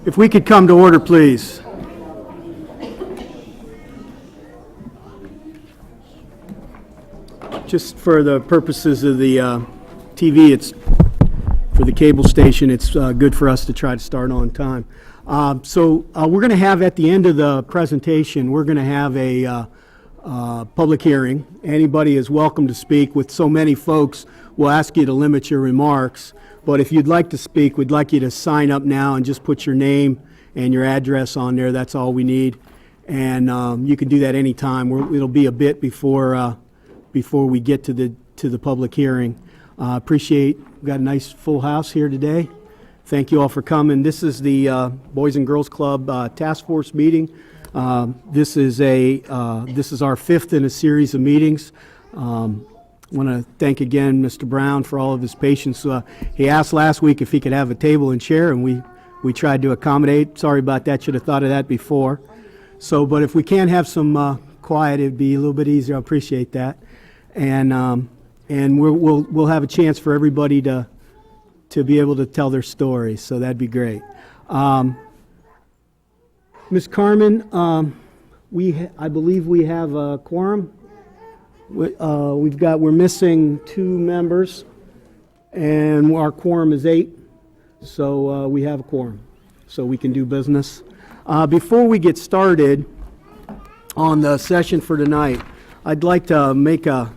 If we could come to order, please. Just for the purposes of the TV, it's for the cable station, it's good for us to try to start on time. So we're going to have, at the end of the presentation, we're going to have a public hearing. Anybody is welcome to speak. With so many folks, we'll ask you to limit your remarks. But if you'd like to speak, we'd like you to sign up now and just put your name and your address on there. That's all we need. And you can do that anytime. It'll be a bit before we get to the public hearing. Appreciate, we've got a nice full house here today. Thank you all for coming. This is the Boys and Girls Club Task Force meeting. This is our fifth in a series of meetings. I want to thank again Mr. Brown for all of his patience. He asked last week if he could have a table and chair, and we tried to accommodate. Sorry about that. Should have thought of that before. So, but if we can have some quiet, it'd be a little bit easier. I appreciate that. And we'll have a chance for everybody to be able to tell their stories. So that'd be great. Ms. Carmen, I believe we have a quorum. We're missing 2 members, and our quorum is 8. So we have a quorum, so we can do business. Before we get started on the session for tonight, I'd like to make a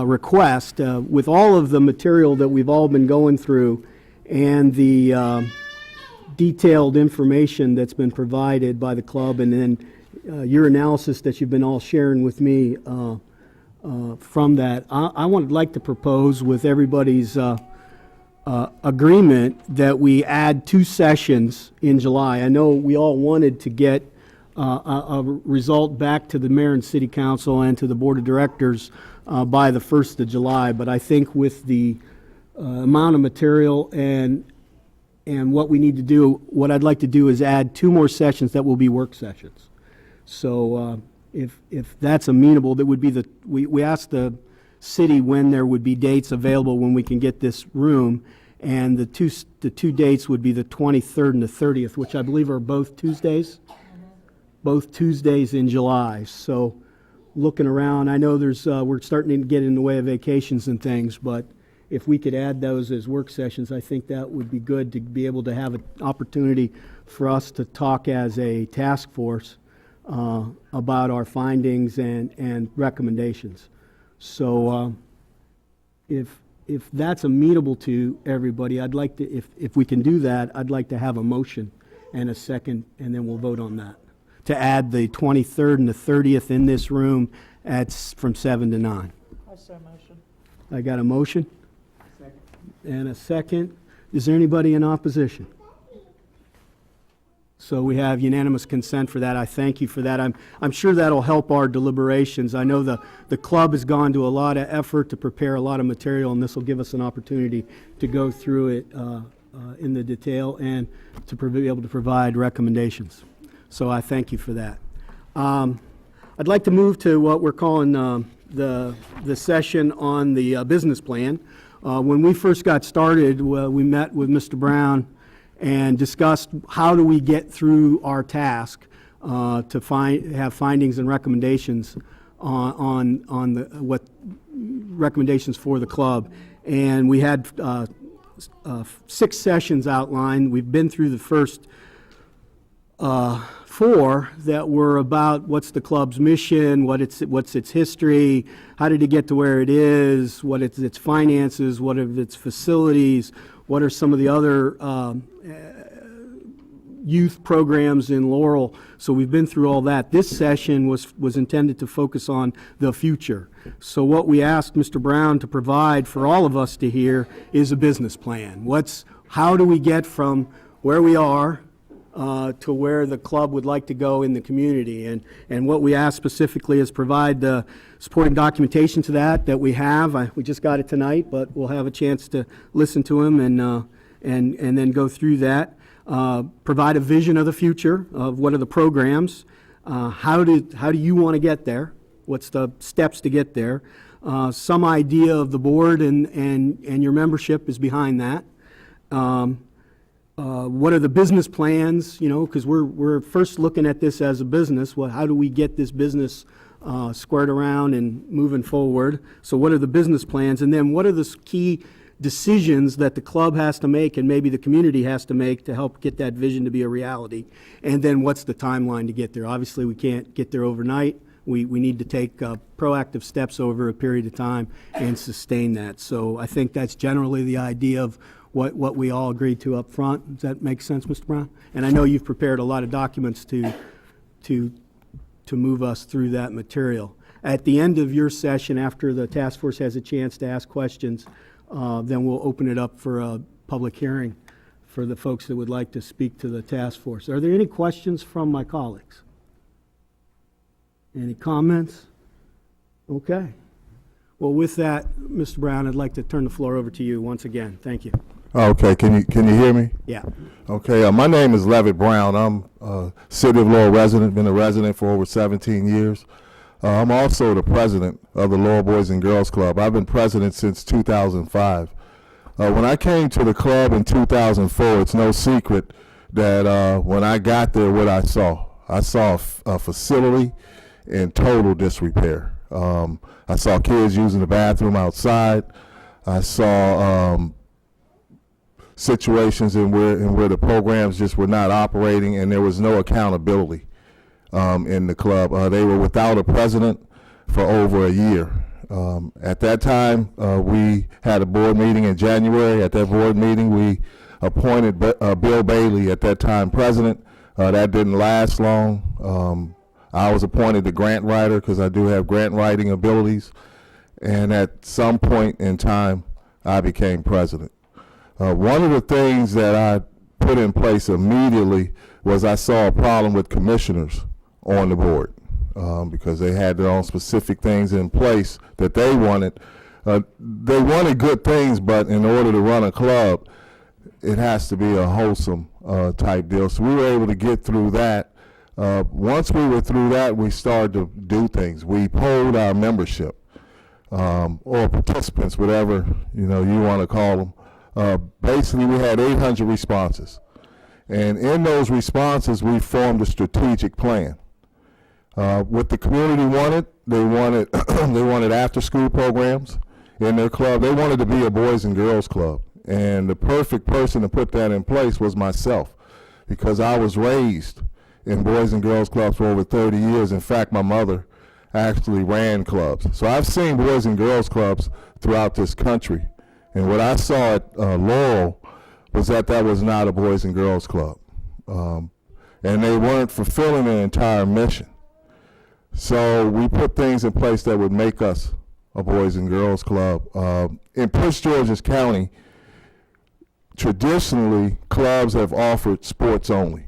request. With all of the material that we've all been going through and the detailed information that's been provided by the club, and then your analysis that you've been all sharing with me from that, I would like to propose, with everybody's agreement, that we add 2 sessions in July. I know we all wanted to get a result back to the mayor and city council and to the board of directors by the 1st of July, but I think with the amount of material and what we need to do, what I'd like to do is add 2 more sessions that will be work sessions. So if that's amenable, that would be we asked the city when there would be dates available when we can get this room, and the two dates would be the 23rd and the 30th, which I believe are both Tuesdays. Both Tuesdays in July. So looking around, I know we're starting to get in the way of vacations and things, but if we could add those as work sessions, I think that would be good to be able to have an opportunity for us to talk as a task force about our findings and recommendations. So if that's amenable to everybody, I'd like to, if we can do that, I'd like to have a motion and a second, and then we'll vote on that, to add the 23rd and the 30th in this room from 7 to 9. I so motion. I got a motion? Second. And a second. Is there anybody in opposition? So we have unanimous consent for that. I thank you for that. I'm sure that'll help our deliberations. I know the club has gone to a lot of effort to prepare a lot of material, and this will give us an opportunity to go through it in the detail and to be able to provide recommendations. So I thank you for that. I'd like to move to what we're calling the session on the business plan. When we first got started, we met with Mr. Brown and discussed how do we get through our task to have findings and recommendations on what recommendations for the club. And we had 6 sessions outlined. We've been through the first 4 that were about what's the club's mission, what's its history, how did it get to where it is, what its finances, what are its facilities, what are some of the other youth programs in Laurel. So we've been through all that. This session was intended to focus on the future. So what we asked Mr. Brown to provide for all of us to hear is a business plan. How do we get from where we are to where the club would like to go in the community, and what we ask specifically is provide the supporting documentation to that we have. We just got it tonight, but we'll have a chance to listen to him and then go through that. Provide a vision of the future of what are the programs. How do you want to get there? What's the steps to get there? Some idea of the board and your membership is behind that. what are the business plans, you know, because we're first looking at this as a business. Well, how do we get this business squared around and moving forward? So what are the business plans? And then what are the key decisions that the club has to make and maybe the community has to make to help get that vision to be a reality? And then what's the timeline to get there? Obviously, we can't get there overnight. We need to take proactive steps over a period of time and sustain that. So I think that's generally the idea of what we all agreed to up front. Does that make sense, Mr. Brown? And I know you've prepared a lot of documents to move us through that material. At the end of your session, after the task force has a chance to ask questions, then we'll open it up for a public hearing for the folks that would like to speak to the task force. Are there any questions from my colleagues? Any comments? Okay. Well, with that, Mr. Brown, I'd like to turn the floor over to you once again. Thank you. Okay, can you hear me? Yeah. Okay, my name is Levitt Brown. I'm a City of Laurel resident, been a resident for over 17 years. I'm also the president of the Laurel Boys and Girls Club. I've been president since 2005. When I came to the club in 2004, it's no secret that when I got there, what I saw a facility in total disrepair. I saw kids using the bathroom outside. I saw situations in where the programs just were not operating, and there was no accountability in the club. They were without a president for over a year. At that time, we had a board meeting in January. At that board meeting, we appointed Bill Bailey, at that time president. That didn't last long. I was appointed the grant writer because I do have grant writing abilities. And at some point in time, I became president. One of the things that I put in place immediately was I saw a problem with commissioners on the board because they had their own specific things in place that they wanted. They wanted good things, but in order to run a club, it has to be a wholesome type deal. So we were able to get through that. Once we were through that, we started to do things. We polled our membership or participants, whatever you want to call them. Basically, we had 800 responses, and in those responses, we formed a strategic plan. What the community wanted, they wanted after-school programs in their club. They wanted to be a boys and girls club, and the perfect person to put that in place was myself, because I was raised in boys and girls clubs for over 30 years. In fact, my mother actually ran clubs, so I've seen boys and girls clubs throughout this country. And what I saw at Laurel was that was not a boys and girls club. And they weren't fulfilling their entire mission. So we put things in place that would make us a boys and girls club. In Prince George's County, traditionally, clubs have offered sports only.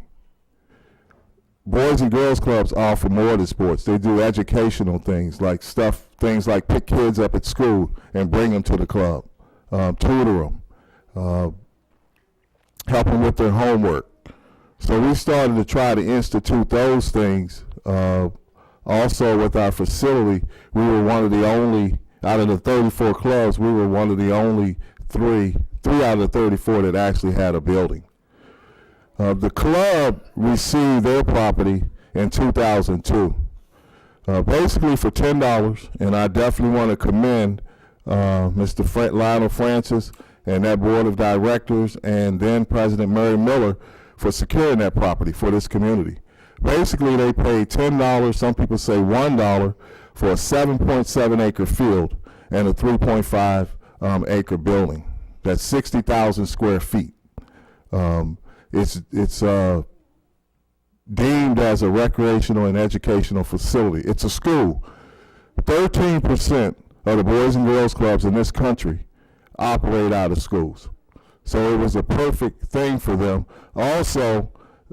Boys and girls clubs offer more than sports. They do educational things like pick kids up at school and bring them to the club. Tutor them, help them with their homework. So we started to try to institute those things. Also with our facility, we were one of the only, out of the 34 clubs, we were one of the only three out of the 34 that actually had a building. The club received their property in 2002, basically for $10, and I definitely want to commend Mr. Lionel Francis and that board of directors and then President Mary Miller for securing that property for this community. Basically, they paid $10, some people say $1, for a 7.7 acre field and a 3.5 acre building. That's 60,000 square feet. It's deemed as a recreational and educational facility. It's a school. 13% of the boys and girls clubs in this country operate out of schools. So it was a perfect thing for them. Also,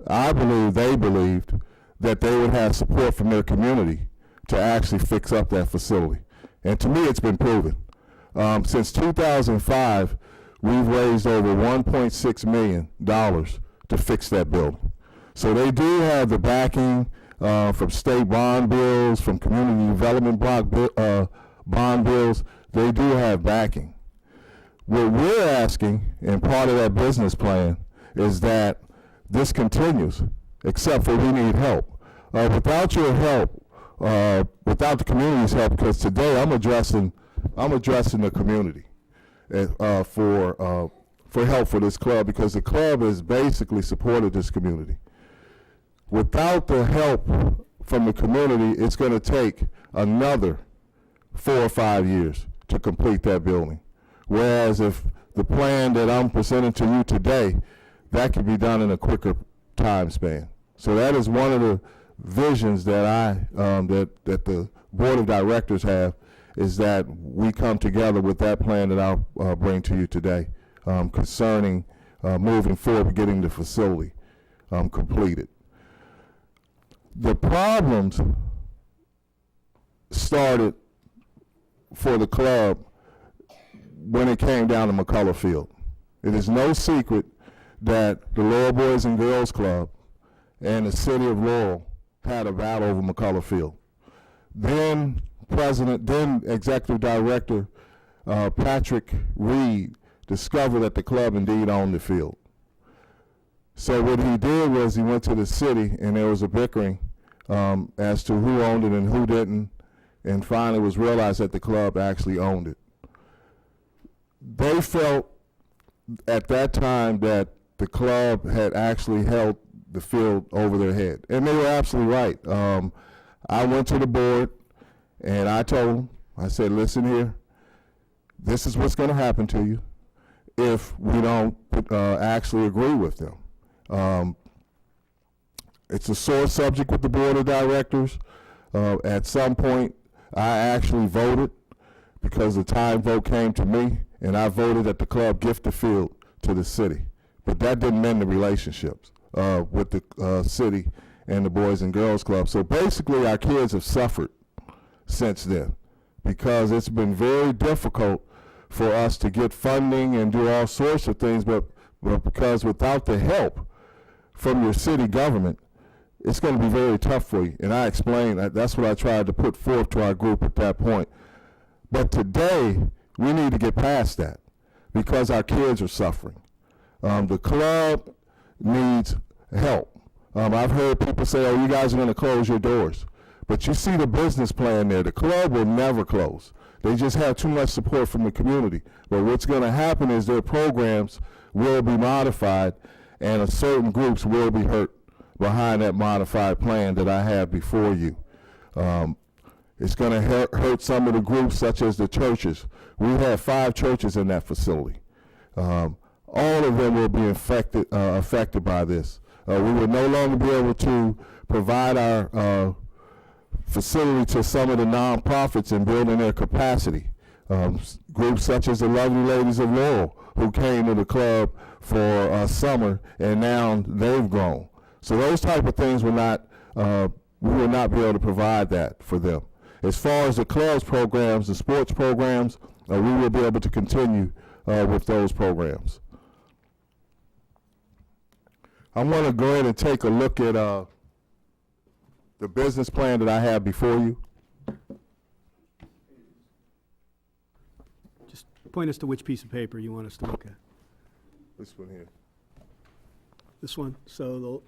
I believe they believed that they would have support from their community to actually fix up that facility. And to me, it's been proven. Since 2005, we've raised over $1.6 million to fix that building. So they do have the backing from state bond bills, from community development bond bills. They do have backing. What we're asking, and part of that business plan, is that this continues, except for we need help. Without your help, without the community's help, because today I'm addressing the community for help for this club, because the club has basically supported this community. Without the help from the community, it's going to take another 4 or 5 years to complete that building. Whereas if the plan that I'm presenting to you today, that can be done in a quicker time span. So that is one of the visions that that the board of directors have, is that we come together with that plan that I'll bring to you today concerning moving forward, getting the facility completed. The problems started for the club when it came down to McCullough Field. It is no secret that the Laurel Boys and Girls Club and the city of Laurel had a battle over McCullough Field. Then executive director Patrick Reed discovered that the club indeed owned the field. So what he did was he went to the city, and there was a bickering as to who owned it and who didn't, and finally it was realized that the club actually owned it. They felt at that time that the club had actually held the field over their head, and they were absolutely right. I went to the board and I told them, I said, listen here, this is what's going to happen to you if we don't actually agree with them. It's a sore subject with the board of directors. At some point, I actually voted, because the time vote came to me, and I voted that the club gift the field to the city. But that didn't mend the relationships with the city and the Boys and Girls Club. So basically, our kids have suffered since then, because it's been very difficult for us to get funding and do all sorts of things, but because without the help from your city government, it's going to be very tough for you. And I explained, that's what I tried to put forth to our group at that point. But today, we need to get past that, because our kids are suffering. The club needs help. I've heard people say, oh, you guys are going to close your doors. But you see the business plan there. The club will never close. They just have too much support from the community. But what's going to happen is their programs will be modified, and certain groups will be hurt behind that modified plan that I have before you. It's going to hurt some of the groups, such as the churches. We have 5 churches in that facility. All of them will be affected by this. We will no longer be able to provide our facility to some of the nonprofits and building their capacity. Groups such as the Lovely Ladies of Laurel, who came to the club for summer, and now they've grown. So those type of things we will not be able to provide that for them. As far as the club's programs, the sports programs, we will be able to continue with those programs. I want to go ahead and take a look at the business plan that I have before you. Just point us to which piece of paper you want us to look at. This one here. This one? So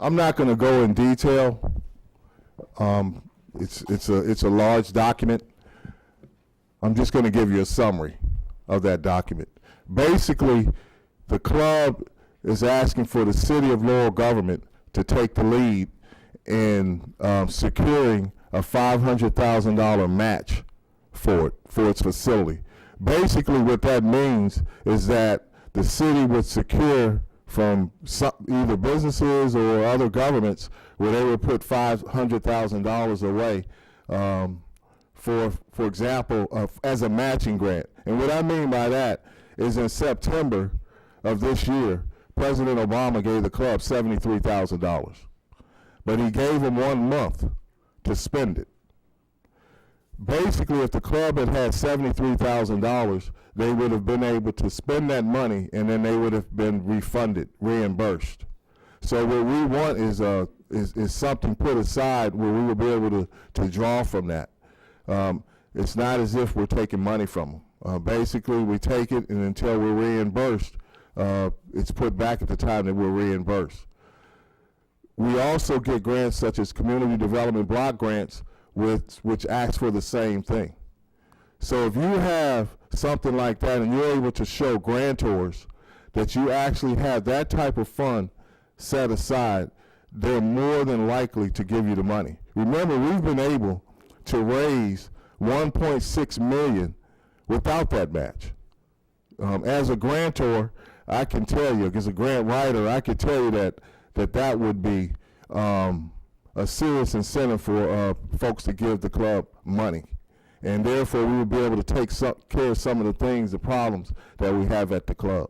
I'm not going to go in detail. It's a large document. I'm just going to give you a summary of that document. Basically, the club is asking for the city of Laurel government to take the lead in securing a $500,000 match for its facility. Basically, what that means is that the city would secure from either businesses or other governments, where they would put $500,000 away for example, as a matching grant. And what I mean by that is, in September of this year, President Obama gave the club $73,000, but he gave them 1 month to spend it. Basically, if the club had had $73,000, they would have been able to spend that money, and then they would have been reimbursed. So what we want is something put aside where we will be able to draw from that. It's not as if we're taking money from them. Basically, we take it, and until we're reimbursed, it's put back at the time that we're reimbursed. We also get grants such as community development block grants, which ask for the same thing. So if you have something like that and you're able to show grantors that you actually have that type of fund set aside, they're more than likely to give you the money. Remember, we've been able to raise $1.6 million without that match. As a grantor, I can tell you, as a grant writer, I can tell you that would be a serious incentive for folks to give the club money. And therefore, we would be able to take care of some of the things, the problems that we have at the club.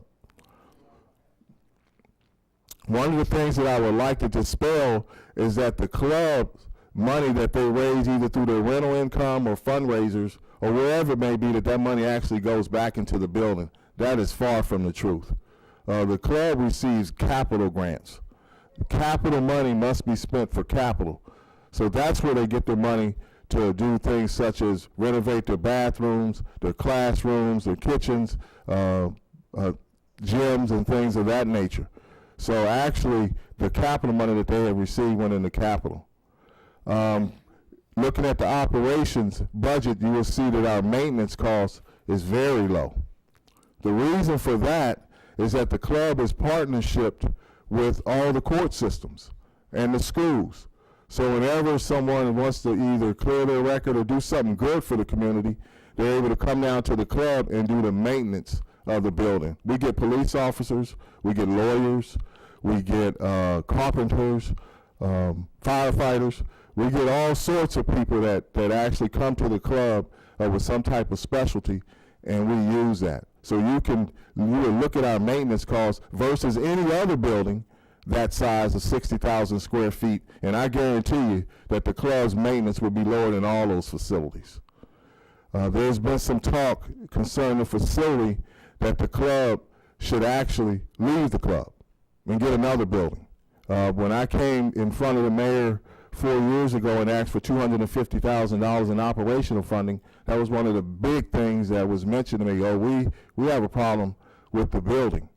One of the things that I would like to dispel is that the club's money that they raise either through their rental income or fundraisers or wherever it may be, that money actually goes back into the building. That is far from the truth. The club receives capital grants. Capital money must be spent for capital. So that's where they get their money to do things such as renovate their bathrooms, their classrooms, their kitchens, gyms, and things of that nature. So actually, the capital money that they have received went into capital. Looking at the operations budget, you will see that our maintenance cost is very low. The reason for that is that the club is partnershiped with all the court systems and the schools. So whenever someone wants to either clear their record or do something good for the community, they're able to come down to the club and do the maintenance of the building. We get police officers, we get lawyers, we get carpenters, firefighters. We get all sorts of people that actually come to the club with some type of specialty, and we use that. So you would look at our maintenance costs versus any other building that size of 60,000 square feet, and I guarantee you that the club's maintenance would be lower than all those facilities. There's been some talk concerning the facility that the club should actually leave the club and get another building. When I came in front of the mayor 4 years ago and asked for $250,000 in operational funding, that was one of the big things that was mentioned to me. Oh, we have a problem with the building.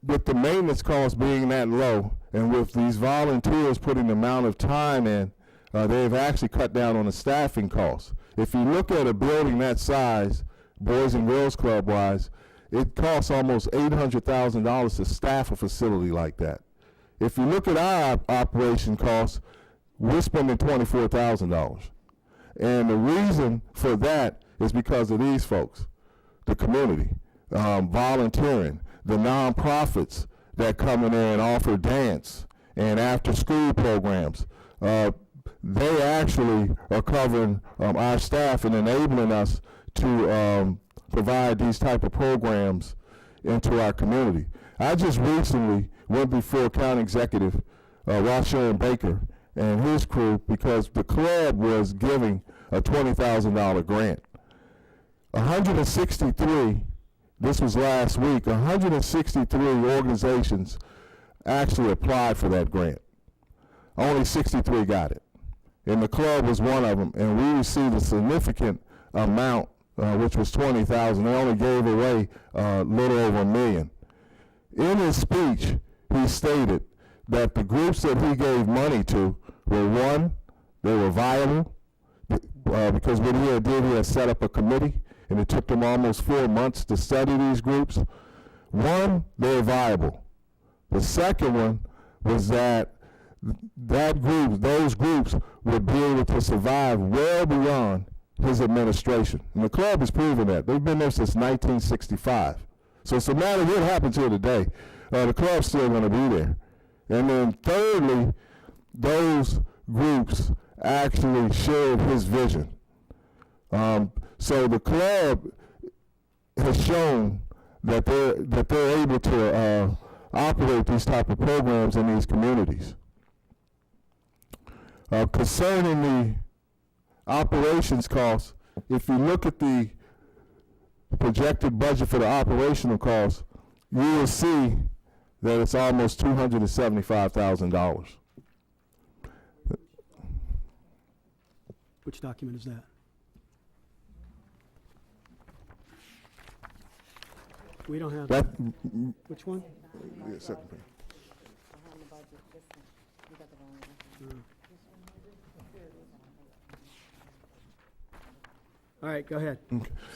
With the maintenance costs being that low, and with these volunteers putting the amount of time in, they've actually cut down on the staffing costs. If you look at a building that size, Boys and Girls Club wise, it costs almost $800,000 to staff a facility like that. If you look at our operation costs, we're spending $24,000. And the reason for that is because of these folks, the community, volunteering, the nonprofits that come in there and offer dance and after school programs. They actually are covering our staff and enabling us to provide these type of programs into our community. I just recently went before County Executive Ross Baker and his crew because the club was giving a $20,000 grant. 163, this was last week, 163 organizations actually applied for that grant. Only 63 got it. And the club was one of them, and we received a significant amount, which was $20,000. They only gave away a little over $1 million. In his speech, he stated that the groups that he gave money to were, one, they were viable, because what he had set up a committee, and it took them almost 4 months to study these groups. One, they're viable. The second one was that those groups would be able to survive well beyond his administration. And the club has proven that. They've been there since 1965. So no matter what happens here today, the club's still going to be there. And then thirdly, those groups actually shared his vision. So the club has shown that they're able to operate these type of programs in these communities. Concerning the operations costs, if you look at the projected budget for the operational costs, you will see that it's almost $275,000. Which document is that? We don't have, That, which one? yeah, second page. All right, go ahead.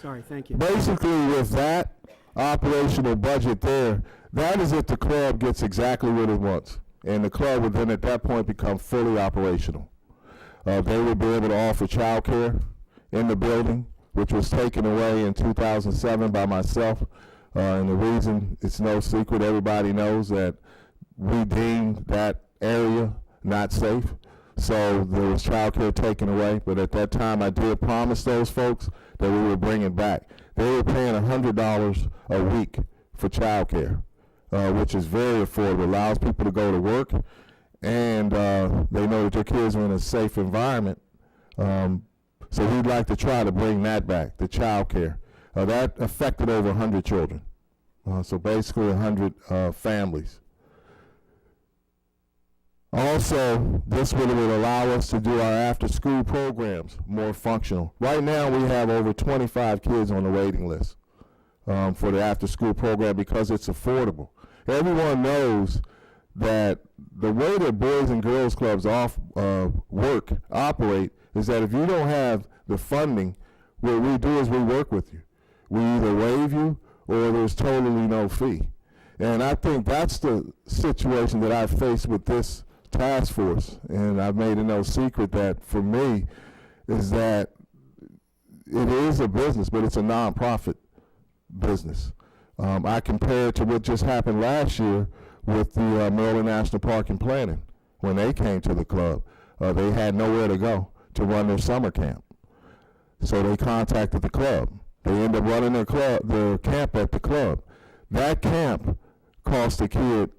Sorry, thank you. Basically, with that operational budget there, that is if the club gets exactly what it wants. And the club would then at that point become fully operational. They would be able to offer childcare in the building, which was taken away in 2007 by myself. And the reason, it's no secret, everybody knows that we deemed that area not safe. So there was childcare taken away, but at that time I did promise those folks that we would bring it back. They were paying $100 a week for childcare, which is very affordable. Allows people to go to work, and they know that their kids are in a safe environment. So we'd like to try to bring that back, the childcare. That affected over 100 children, so basically 100 families. Also, this would allow us to do our after-school programs more functional. Right now, we have over 25 kids on the waiting list for the after-school program because it's affordable. Everyone knows that the way that Boys and Girls Clubs operate is that if you don't have the funding, what we do is we work with you. We either waive you or there's totally no fee. And I think that's the situation that I've faced with this task force, and I've made it no secret that for me is that it is a business, but it's a nonprofit business. I compare it to what just happened last year with the Maryland National Park and Planning. When they came to the club, they had nowhere to go to run their summer camp, so they contacted the club. They ended up running their camp at the club. That camp cost a kid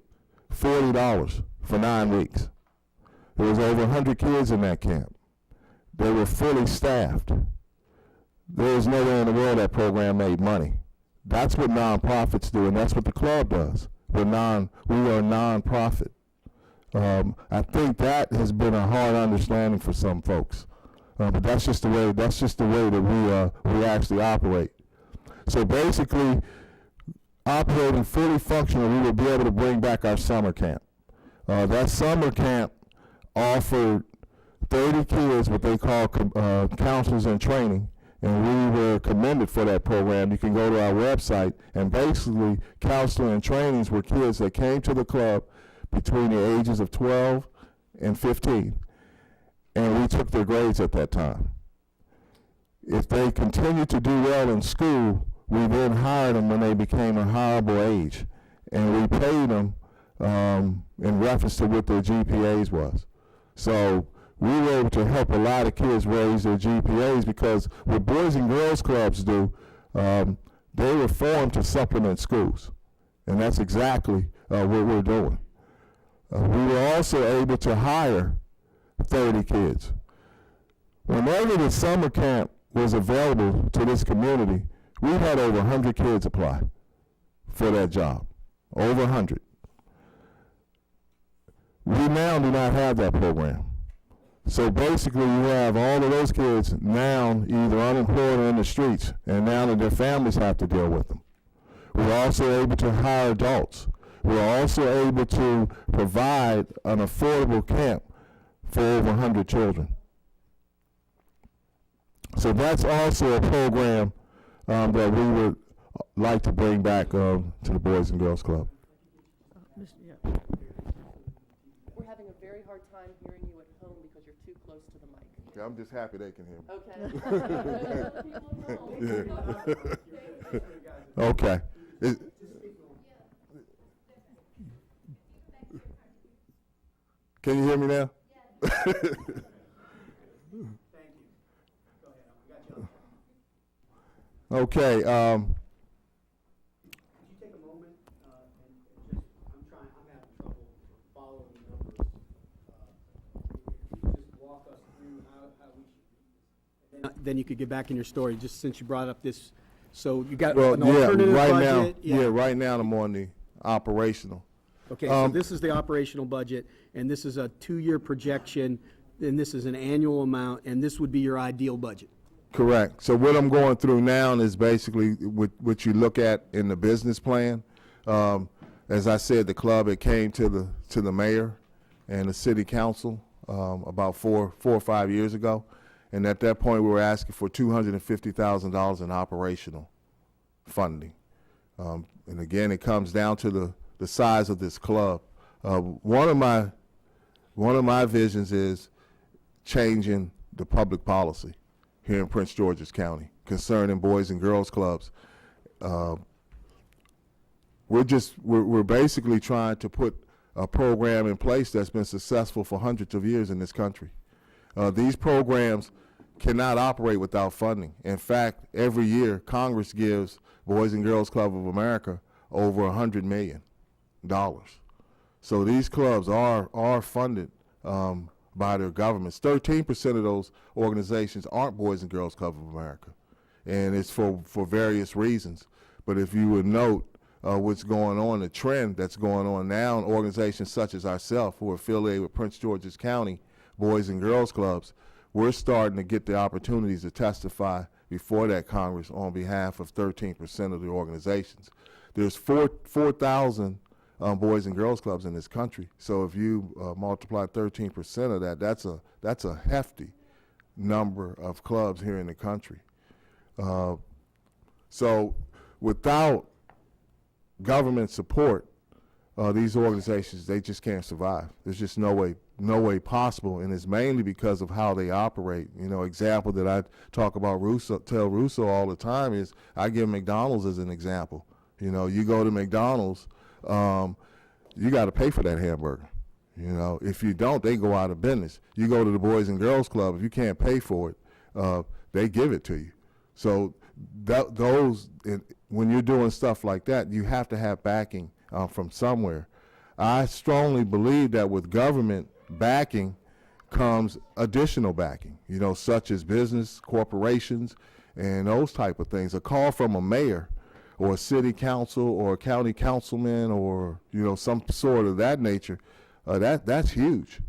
$40 for 9 weeks. There was over 100 kids in that camp. They were fully staffed. There was nowhere in the world that program made money. That's what nonprofits do, and that's what the club does. We are non-profit. I think that has been a hard understanding for some folks, but that's just the way that we actually operate. So basically, operating fully functional, we will be able to bring back our summer camp. That summer camp offered 30 kids what they call counselors in training, and we were commended for that program. You can go to our website, and basically counseling and trainings were kids that came to the club between the ages of 12 and 15, and we took their grades at that time. If they continued to do well in school, we then hired them when they became a hireable age, and we paid them in reference to what their GPAs was. So we were able to help a lot of kids raise their GPAs because what Boys and Girls Clubs do, they were formed to supplement schools, and that's exactly what we're doing. We were also able to hire 30 kids. Whenever the summer camp was available to this community, we had over 100 kids apply for that job, over 100. We now do not have that program. So basically you have all of those kids now either unemployed or in the streets, and now that their families have to deal with them. We're also able to hire adults. We're also able to provide an affordable camp for over 100 children. So that's also a program that we would like to bring back to the Boys and Girls Club. We're having a very hard time hearing you at home because you're too close to the mic. Okay, I'm just happy they can hear me. Okay. Can you hear me now? Thank you. Go ahead, we got you. Okay. Could you take a moment and just, I'm having trouble following the numbers. If you just walk us through how we should read this. Then you could get back in your story, just since you brought up this. So you got an alternative budget? Right now I'm on the operational. Okay, so this is the operational budget, and this is a 2-year projection, and this is an annual amount, and this would be your ideal budget. Correct. So what I'm going through now is basically what you look at in the business plan. As I said, the club, it came to the mayor and the city council about four or 5 years ago. And at that point, we were asking for $250,000 in operational funding. And again, it comes down to the size of this club. One of my visions is changing the public policy here in Prince George's County concerning boys and girls clubs. We're basically trying to put a program in place that's been successful for hundreds of years in this country. These programs cannot operate without funding. In fact, every year Congress gives Boys and Girls Club of America over $100 million. So these clubs are funded by their governments. 13% of those organizations aren't Boys and Girls Club of America, and it's for various reasons. But if you would note what's going on, the trend that's going on now in organizations such as ourselves who are affiliated with Prince George's County Boys and Girls Clubs, we're starting to get the opportunities to testify before that Congress on behalf of 13% of the organizations. There's 4,000 Boys and Girls Clubs in this country. So if you multiply 13% of that, that's a hefty number of clubs here in the country. So without government support, these organizations, they just can't survive. There's just no way possible, and it's mainly because of how they operate. You know, example that I talk about tell Russo all the time is I give McDonald's as an example. You know, you go to McDonald's, you got to pay for that hamburger. You know, if you don't, they go out of business. You go to the Boys and Girls Club, if you can't pay for it, they give it to you. So when you're doing stuff like that, you have to have backing from somewhere. I strongly believe that with government backing comes additional backing, you know, such as business, corporations, and those type of things. A call from a mayor or a city council or a county councilman or, you know, some sort of that nature, that's huge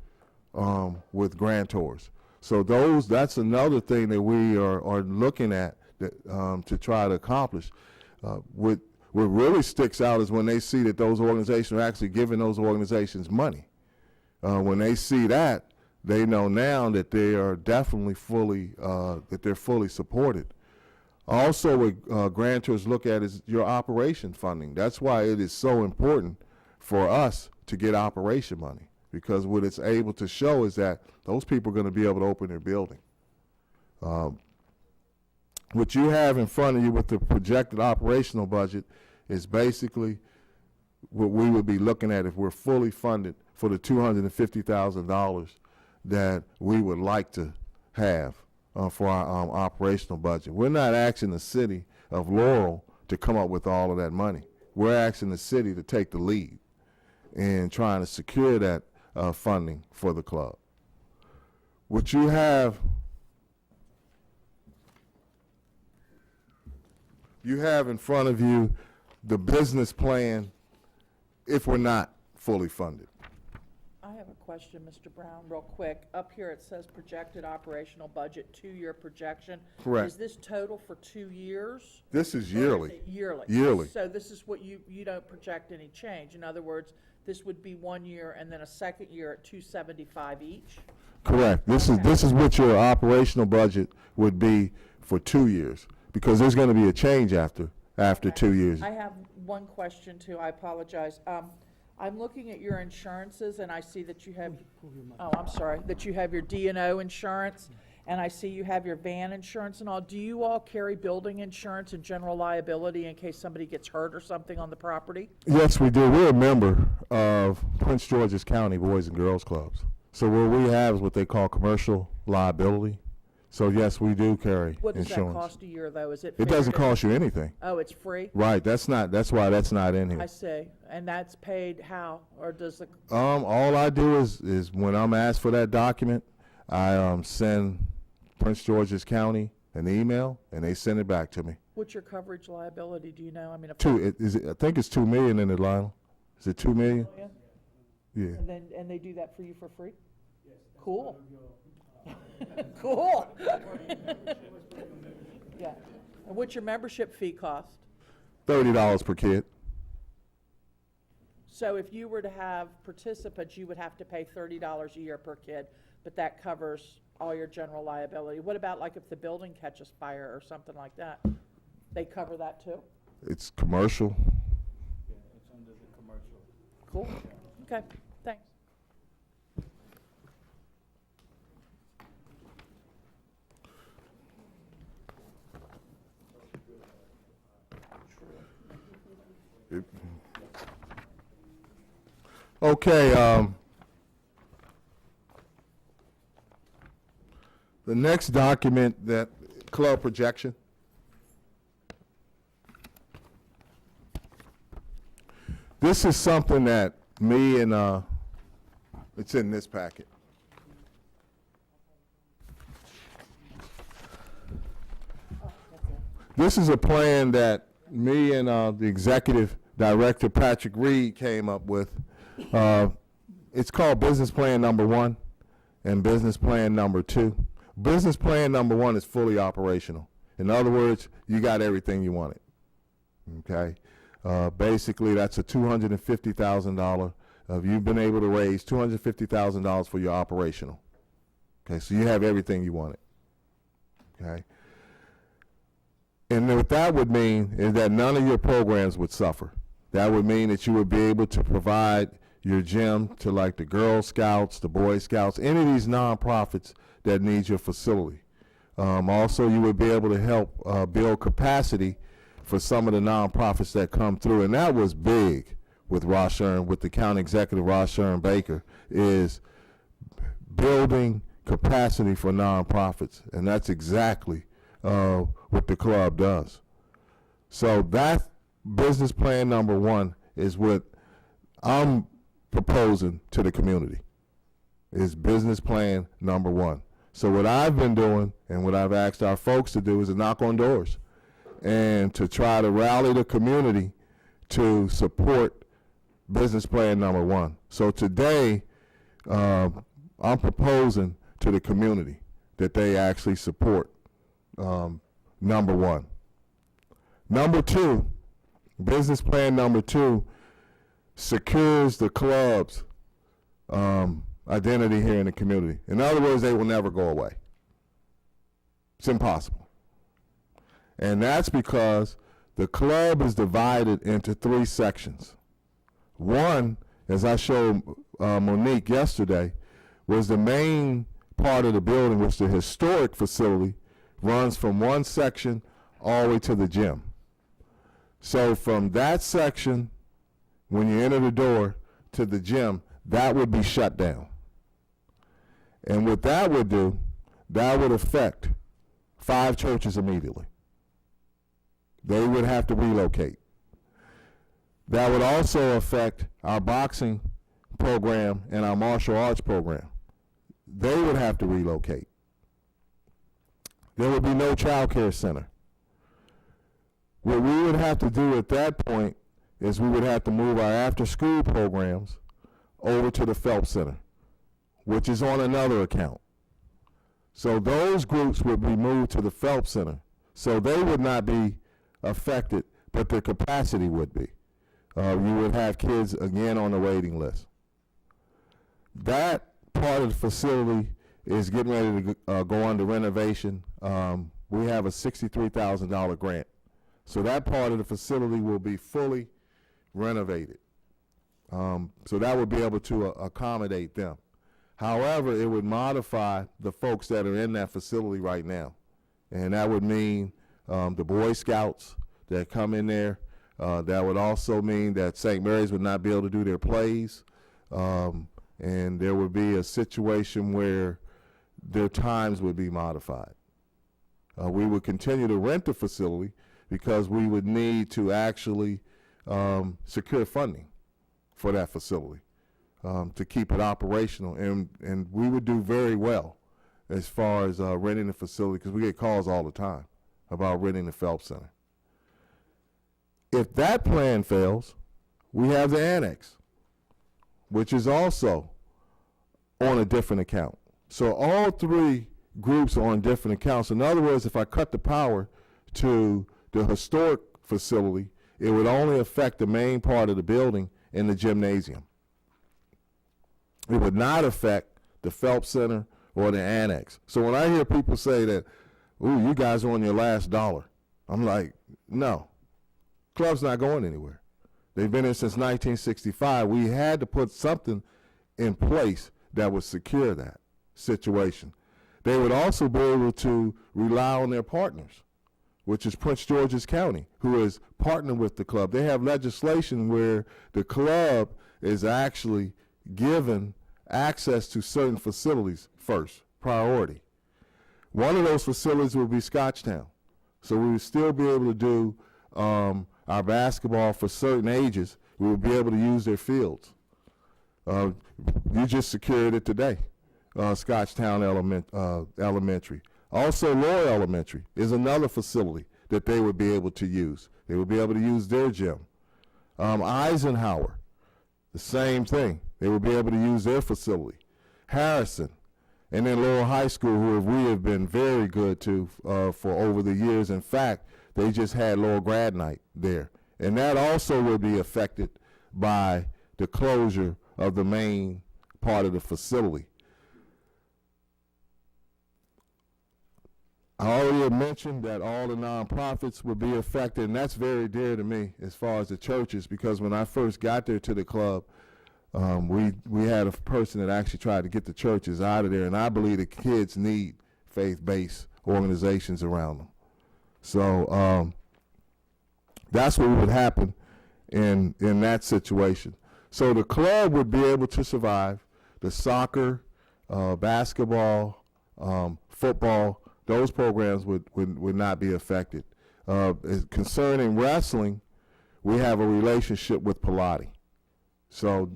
with grantors. So that's another thing that we are looking at to try to accomplish. What really sticks out is when they see that those organizations are actually giving those organizations money. When they see that, they know now that they are definitely fully supported. Also, what grantors look at is your operation funding. That's why it is so important for us to get operation money, because what it's able to show is that those people are going to be able to open their building. What you have in front of you with the projected operational budget is basically what we would be looking at if we're fully funded for the $250,000 that we would like to have for our operational budget. We're not asking the city of Laurel to come up with all of that money. We're asking the city to take the lead in trying to secure that funding for the club. What you have in front of you the business plan if we're not fully funded. I have a question, Mr. Brown, real quick. Up here it says projected operational budget, 2-year projection. Correct. Is this total for 2 years? This is Or yearly. is it yearly? Yearly. So this is what you don't project any change. In other words, this would be 1 year and then a second year at 275 each? Correct. This is what your operational budget would be for 2 years, because there's going to be a change after 2 years. I have one question too, I apologize. I'm looking at your insurances and I see that you have, that you have your D&O insurance, and I see you have your van insurance and all. Do you all carry building insurance and general liability in case somebody gets hurt or something on the property? Yes, we do. We're a member of Prince George's County Boys and Girls Clubs. So what we have is what they call commercial liability. So yes, we do carry What does insurance. that cost a year though? Is it It fair doesn't to- cost you anything. Oh, it's free? Right. That's why that's not in here. I see. And that's paid how? Or does the, All I do is when I'm asked for that document, I send Prince George's County an email and they send it back to me. what's your coverage liability? Do you know? I mean, I think it's $2 million in it, Lionel. Is it $2 million? Yeah. And they do that for you for free? Yes. Cool. Cool. Yeah. And what's your membership fee cost? $30 per kid. So if you were to have participants, you would have to pay $30 a year per kid, but that covers all your general liability. What about like if the building catches fire or something like that? They cover that too? It's commercial. It's under the commercial. Cool. Okay, thanks. Okay, the next document, that club projection. This is something that me and, it's in this packet. This is a plan that me and the executive director, Patrick Reed, came up with. It's called Business Plan Number 1 and Business Plan Number 2. Business Plan Number 1 is fully operational. In other words, you got everything you wanted. Okay? Basically, that's a $250,000. You've been able to raise $250,000 for your operational. Okay, so you have everything you wanted. Okay? And what that would mean is that none of your programs would suffer. That would mean that you would be able to provide your gym to like the Girl Scouts, the Boy Scouts, any of these nonprofits that need your facility. Also, you would be able to help build capacity for some of the nonprofits that come through. And that was big with Ross Sherm, with the county executive, Ross Sherm Baker, is building capacity for nonprofits. And that's exactly what the club does. So that business plan number 1 is what I'm proposing to the community, is business plan number 1. So what I've been doing and what I've asked our folks to do is to knock on doors and to try to rally the community to support business plan number 1. So today, I'm proposing to the community that they actually support number 1. Number 2, business plan number 2 secures the club's identity here in the community. In other words, they will never go away. It's impossible. And that's because the club is divided into 3 sections. One, as I showed Monique yesterday, was the main part of the building, which the historic facility runs from one section all the way to the gym. So from that section, when you enter the door to the gym, that would be shut down. And what that would do, that would affect 5 churches immediately. They would have to relocate. That would also affect our boxing program and our martial arts program. They would have to relocate. There would be no child care center. What we would have to do at that point is we would have to move our after-school programs over to the Phelps Center, which is on another account. So those groups would be moved to the Phelps Center. So they would not be affected, but their capacity would be. You would have kids again on the waiting list. That part of the facility is getting ready to go under renovation. We have a $63,000 grant. So that part of the facility will be fully renovated. So that would be able to accommodate them. However, it would modify the folks that are in that facility right now. And that would mean the Boy Scouts that come in there. That would also mean that St. Mary's would not be able to do their plays. And there would be a situation where their times would be modified. We would continue to rent the facility because we would need to actually secure funding for that facility to keep it operational. And we would do very well as far as renting the facility, because we get calls all the time about renting the Phelps Center. If that plan fails, we have the annex, which is also on a different account. So all 3 groups on different accounts. In other words, if I cut the power to the historic facility, it would only affect the main part of the building and the gymnasium. It would not affect the Phelps Center or the annex. So when I hear people say that, ooh, you guys are on your last dollar, I'm like, no, club's not going anywhere. They've been here since 1965. We had to put something in place that would secure that situation. They would also be able to rely on their partners, which is Prince George's County, who is partnered with the club. They have legislation where the club is actually given access to certain facilities first, priority. One of those facilities will be Scotchtown. So we would still be able to do our basketball for certain ages. We would be able to use their fields. You just secured it today, Scotchtown Elementary. Also, Lower Elementary is another facility that they would be able to use. They would be able to use their gym. Eisenhower, the same thing. They would be able to use their facility. Harrison, and then Laurel High School, who we have been very good to for over the years. In fact, they just had Laurel Grad Night there. And that also will be affected by the closure of the main part of the facility. I already had mentioned that all the nonprofits would be affected, and that's very dear to me as far as the churches, because when I first got there to the club, we had a person that actually tried to get the churches out of there, and I believe the kids need faith-based organizations around them. So that's what would happen in that situation. So the club would be able to survive. The soccer, basketball, football, those programs would not be affected. Concerning wrestling, we have a relationship with Pilates. So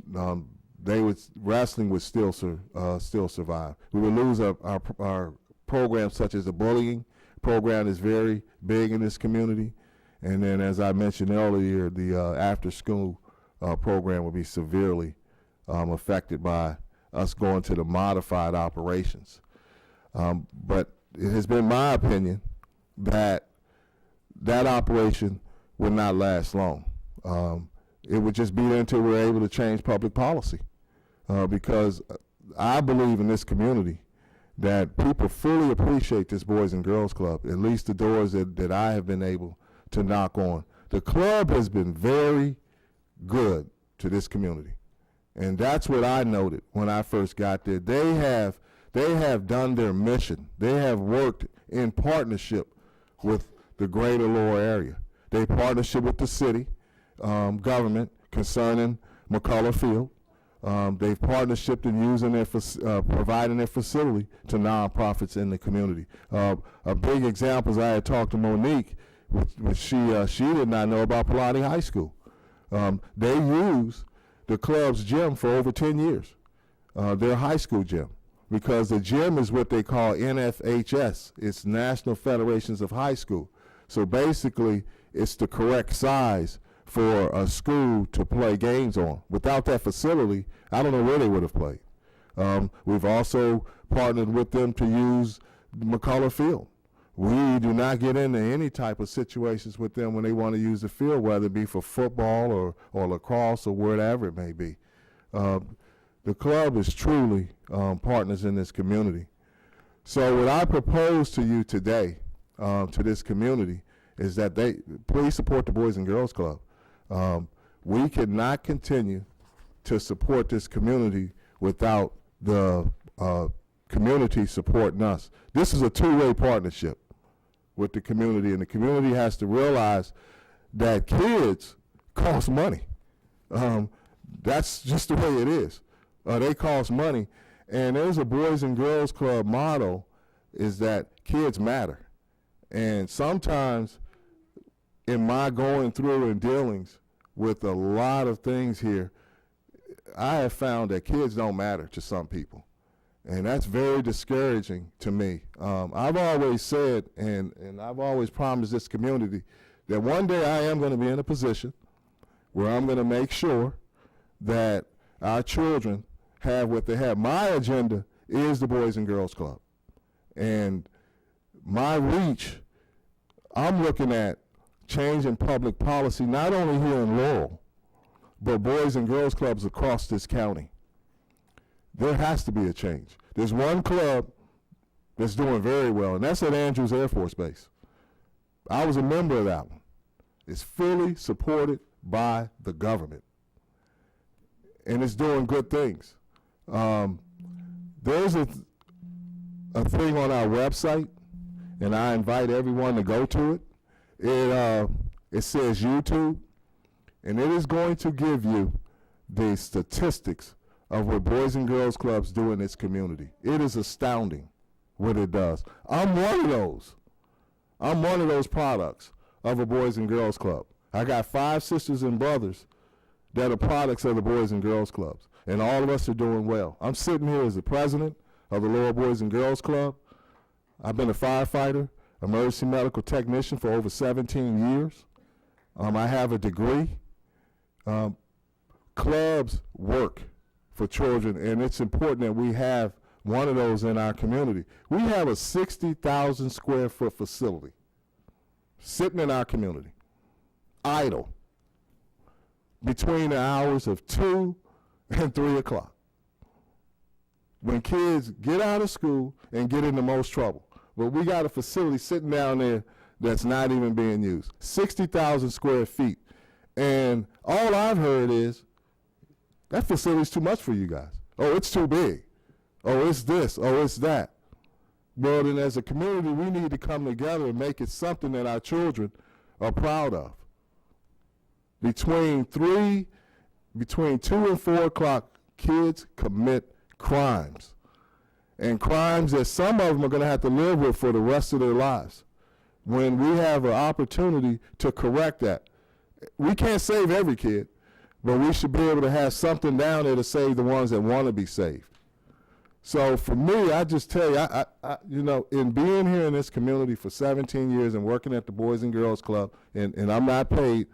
wrestling would still survive. We would lose our programs such as the bullying program is very big in this community. And then, as I mentioned earlier, the after-school program will be severely affected by us going to the modified operations. But it has been my opinion that that operation would not last long. It would just be there until we're able to change public policy. Because I believe in this community that people fully appreciate this Boys and Girls Club, at least the doors that I have been able to knock on. The club has been very good to this community. And that's what I noted when I first got there. They have done their mission. They have worked in partnership with the greater Lower area. They partnership with the city government concerning McCullough Field. They've partnershiped in using their providing their facility to nonprofits in the community. A big example is I had talked to Monique, which she did not know about Pilates High School. They use the club's gym for over 10 years, their high school gym, because the gym is what they call NFHS. It's National Federations of High School. So basically, it's the correct size for a school to play games on. Without that facility, I don't know where they would have played. We've also partnered with them to use McCullough Field. We do not get into any type of situations with them when they want to use the field, whether it be for football or lacrosse or whatever it may be. The club is truly partners in this community. So what I propose to you today, to this community, is that please support the Boys and Girls Club. We cannot continue to support this community without the community supporting us. This is a two-way partnership with the community, and the community has to realize that kids cost money. That's just the way it is. They cost money, and there's a Boys and Girls Club motto is that kids matter. And sometimes in my going through and dealings with a lot of things here, I have found that kids don't matter to some people. And that's very discouraging to me. I've always said, and I've always promised this community, that one day I am going to be in a position where I'm going to make sure that our children have what they have. My agenda is the Boys and Girls Club. And my reach, I'm looking at changing public policy, not only here in Laurel, but Boys and Girls Clubs across this county. There has to be a change. There's one club that's doing very well, and that's at Andrews Air Force Base. I was a member of that one. It's fully supported by the government, and it's doing good things. There's a thing on our website, and I invite everyone to go to it. It says YouTube, and it is going to give you the statistics of what Boys and Girls Clubs do in its community. It is astounding what it does. I'm one of those. I'm one of those products of a Boys and Girls Club. I got 5 sisters and brothers that are products of the Boys and Girls Clubs, and all of us are doing well. I'm sitting here as the president of the Laurel Boys and Girls Club. I've been a firefighter, emergency medical technician for over 17 years. I have a degree. Clubs work for children, and it's important that we have one of those in our community. We have a 60,000 square foot facility sitting in our community, idle, between the hours of 2 and 3 o'clock, when kids get out of school and get in the most trouble. But we got a facility sitting down there that's not even being used, 60,000 square feet. And all I've heard is, that facility's too much for you guys. Oh, it's too big. Oh, it's this. Oh, it's that. Well, then as a community, we need to come together and make it something that our children are proud of. Between 2 and 4 o'clock, kids commit crimes. And crimes that some of them are going to have to live with for the rest of their lives. When we have an opportunity to correct that, we can't save every kid, but we should be able to have something down there to save the ones that want to be saved. So for me, I just tell you, in being here in this community for 17 years and working at the Boys and Girls Club, and I'm not paid,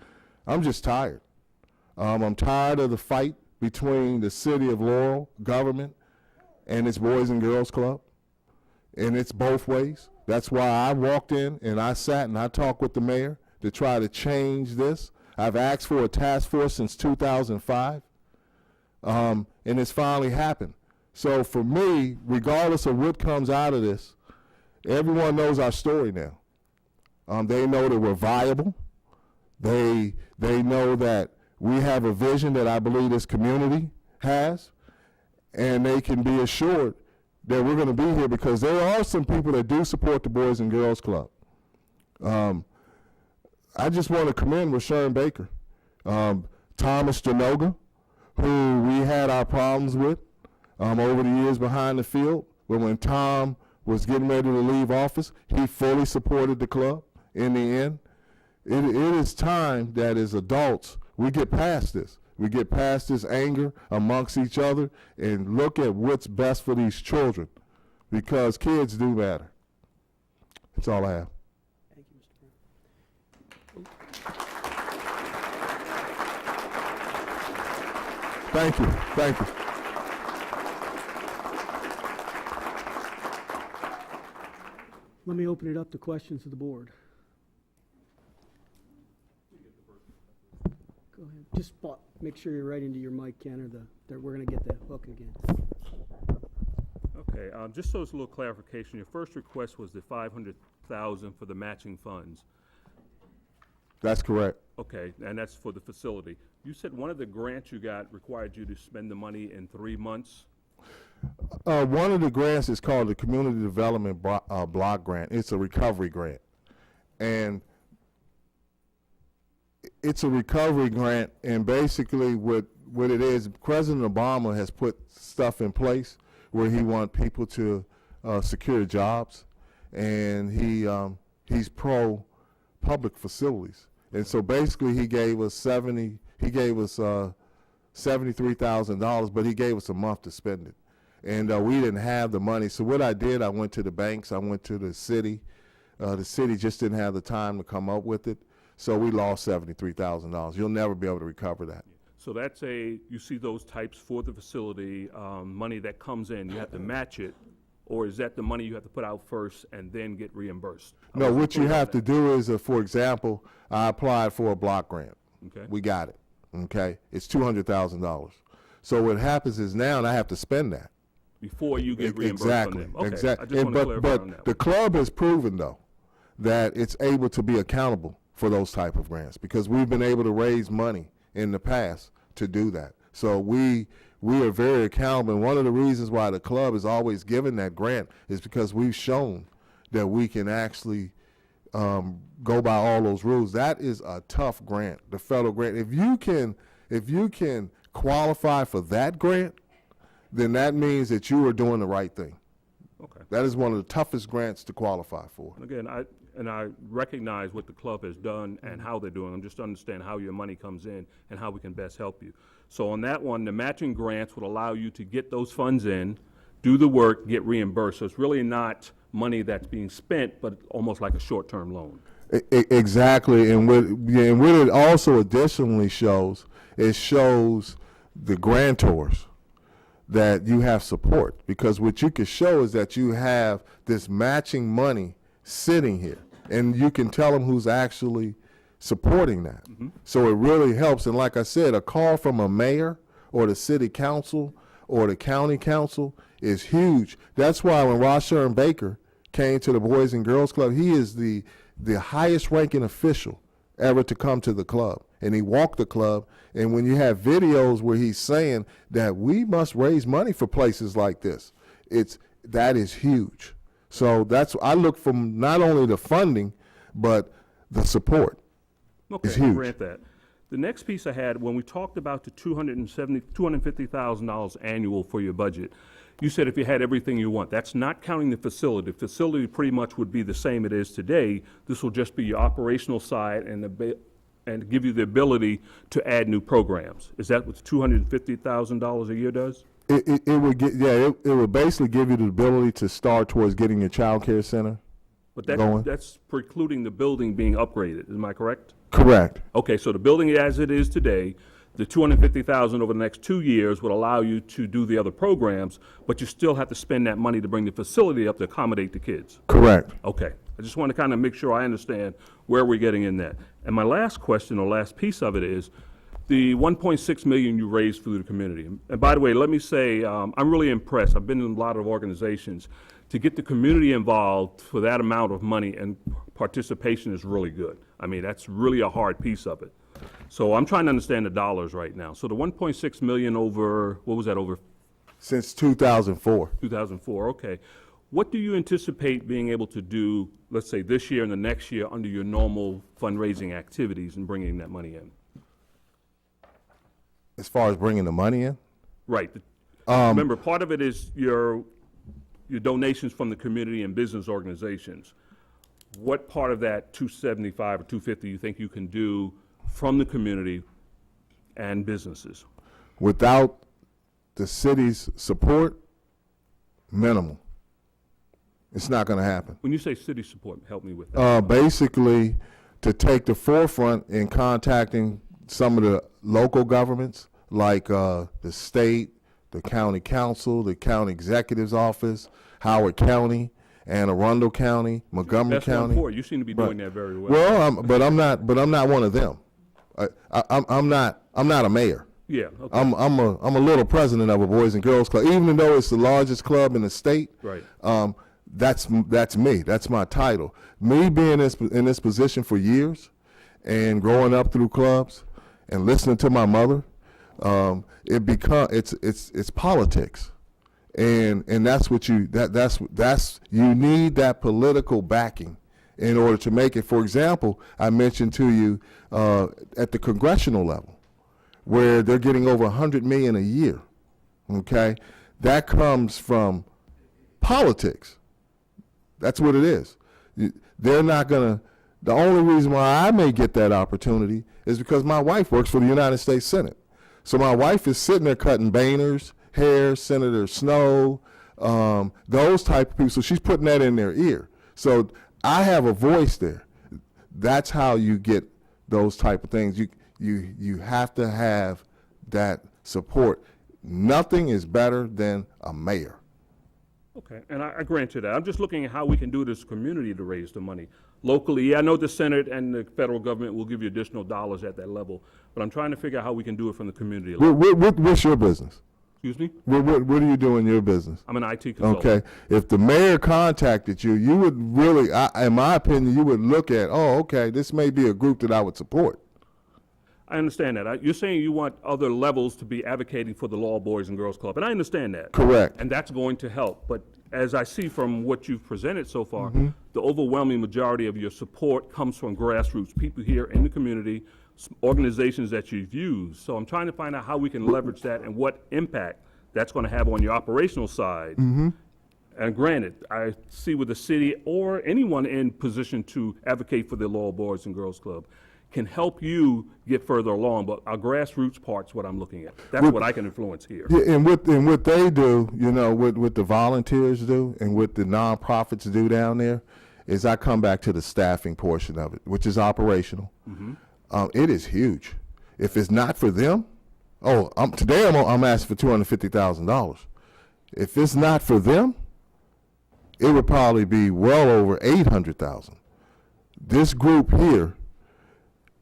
I'm just tired. I'm tired of the fight between the city of Laurel government and its Boys and Girls Club, and it's both ways. That's why I walked in and I sat and I talked with the mayor to try to change this. I've asked for a task force since 2005, and it's finally happened. So for me, regardless of what comes out of this, everyone knows our story now. They know that we're viable. They know that we have a vision that I believe this community has, and they can be assured that we're going to be here because there are some people that do support the Boys and Girls Club. I just want to commend with Sharon Baker, Thomas Janoga, who we had our problems with over the years behind the field. But when Tom was getting ready to leave office, he fully supported the club in the end. It is time that as adults, we get past this. We get past this anger amongst each other and look at what's best for these children, because kids do matter. That's all I have. Thank you, Mr. Brown. Thank you. Thank you. Let me open it up to questions of the board. Go ahead. Just make sure you're right into your mic, Ken, or we're going to get the hook again. Okay, just so it's a little clarification, your first request was the $500,000 for the matching funds. That's correct. Okay, and that's for the facility. You said one of the grants you got required you to spend the money in 3 months? One of the grants is called the Community Development Block Grant. It's a recovery grant. And it's a recovery grant, and basically what it is, President Obama has put stuff in place where he wants people to secure jobs, and he's pro public facilities. And so basically he gave us $73,000, but he gave us a month to spend it. And we didn't have the money. So what I did, I went to the banks, I went to the city. The city just didn't have the time to come up with it. So we lost $73,000. You'll never be able to recover that. So that's you see those types for the facility, money that comes in, you have to match it Or is that the money you have to put out first and then get reimbursed? I No, wasn't what you clear on have to that. do is, for example, I applied for a block grant. Okay. We got it, okay? It's $200,000. So what happens is now I have to spend that. Before you get reimbursed Exactly, from them? Okay, exactly. I just want to clarify on But that. the club has proven, though, that it's able to be accountable for those type of grants because we've been able to raise money in the past to do that. So we are very accountable. And one of the reasons why the club is always given that grant is because we've shown that we can actually go by all those rules. That is a tough grant, the federal grant. If you can qualify for that grant, then that means that you are doing the right thing. Okay. That is one of the toughest grants to qualify for. And again, I recognize what the club has done and how they're doing. I'm just to understand how your money comes in and how we can best help you. So on that one, the matching grants would allow you to get those funds in, do the work, get reimbursed. So it's really not money that's being spent, but almost like a short-term loan. Exactly, and what it also additionally shows, it shows the grantors that you have support, because what you can show is that you have this matching money sitting here, and you can tell them who's actually supporting that. So it really helps, and like I said, a call from a mayor or the city council or the county council is huge. That's why when Rosher Baker came to the Boys and Girls Club, he is the highest ranking official ever to come to the club. And he walked the club, and when you have videos where he's saying that we must raise money for places like this, that is huge. So I look for not only the funding, but the support. Okay, It's huge. grant that. The next piece I had, when we talked about the $250,000 annual for your budget, you said if you had everything you want. That's not counting the facility. The facility pretty much would be the same it is today. This will just be your operational side and give you the ability to add new programs. Is that what $250,000 a year does? It would basically give you the ability to start towards getting your child care center But going. that's precluding the building being upgraded, am I correct? Correct. Okay, so the building as it is today, the $250,000 over the next 2 years would allow you to do the other programs, but you still have to spend that money to bring the facility up to accommodate the kids. Correct. Okay, I just want to kind of make sure I understand where we're getting in that. And my last question, or last piece of it is, the $1.6 million you raised through the community. And by the way, let me say, I'm really impressed. I've been in a lot of organizations. To get the community involved for that amount of money and participation is really good. I mean, that's really a hard piece of it. So I'm trying to understand the dollars right now. So the 1.6 million over, what was that, over Since 2004. 2004, okay. What do you anticipate being able to do, let's say this year and the next year, under your normal fundraising activities and bringing that money in? As far as bringing the money in? Right. Remember, part of it is your donations from the community and business organizations. What part of that 275 or 250 you think you can do from the community and businesses? Without the city's support, minimal. It's not going to happen. When you say city support, help me with that. Basically, to take the forefront in contacting some of the local governments, like the state, the county council, the county executive's office, Howard County, Anne Arundel County, Montgomery That's what I'm County. for. You seem to be doing that very well. Well, but I'm not one of them. I'm not a mayor. Yeah, okay, I'm a little president of a Boys and Girls Club, even though it's the largest club in the state. right. That's me. That's my title. Me being in this position for years, and growing up through clubs, and listening to my mother, it's politics, and that's what you need that political backing in order to make it. For example, I mentioned to you at the congressional level, where they're getting over $100 million a year. Okay, that comes from politics. That's what it is. They're not gonna. The only reason why I may get that opportunity is because my wife works for the United States Senate. So my wife is sitting there cutting Boehner's hair, Senator Snow, those type of people. So she's putting that in their ear. So I have a voice there. That's how you get those type of things. You have to have that support. Nothing is better than a mayor. Okay, and I grant you that. I'm just looking at how we can do this community to raise the money. Locally, yeah, I know the Senate and the federal government will give you additional dollars at that level, but I'm trying to figure out how we can do it from the community level. What's your business? Excuse me? What do you do in your business? I'm an IT consultant. Okay, if the mayor contacted you, you would really, in my opinion, you would look at, oh, okay, this may be a group that I would support. I understand that. You're saying you want other levels to be advocating for the Law Boys and Girls Club, and I understand that. Correct. And that's going to help. But as I see from what you've presented so far, the overwhelming majority of your support comes from grassroots, people here in the community, organizations that you've used. So I'm trying to find out how we can leverage that and what impact that's going to have on your operational side. And granted, I see with the city or anyone in position to advocate for the Law Boys and Girls Club can help you get further along, but our grassroots part's what I'm looking at. That's what I can influence here. Yeah, and what they do, you know, what the volunteers do and what the nonprofits do down there is I come back to the staffing portion of it, which is operational. It is huge. If it's not for them, today I'm asking for $250,000. If it's not for them, it would probably be well over $800,000. This group here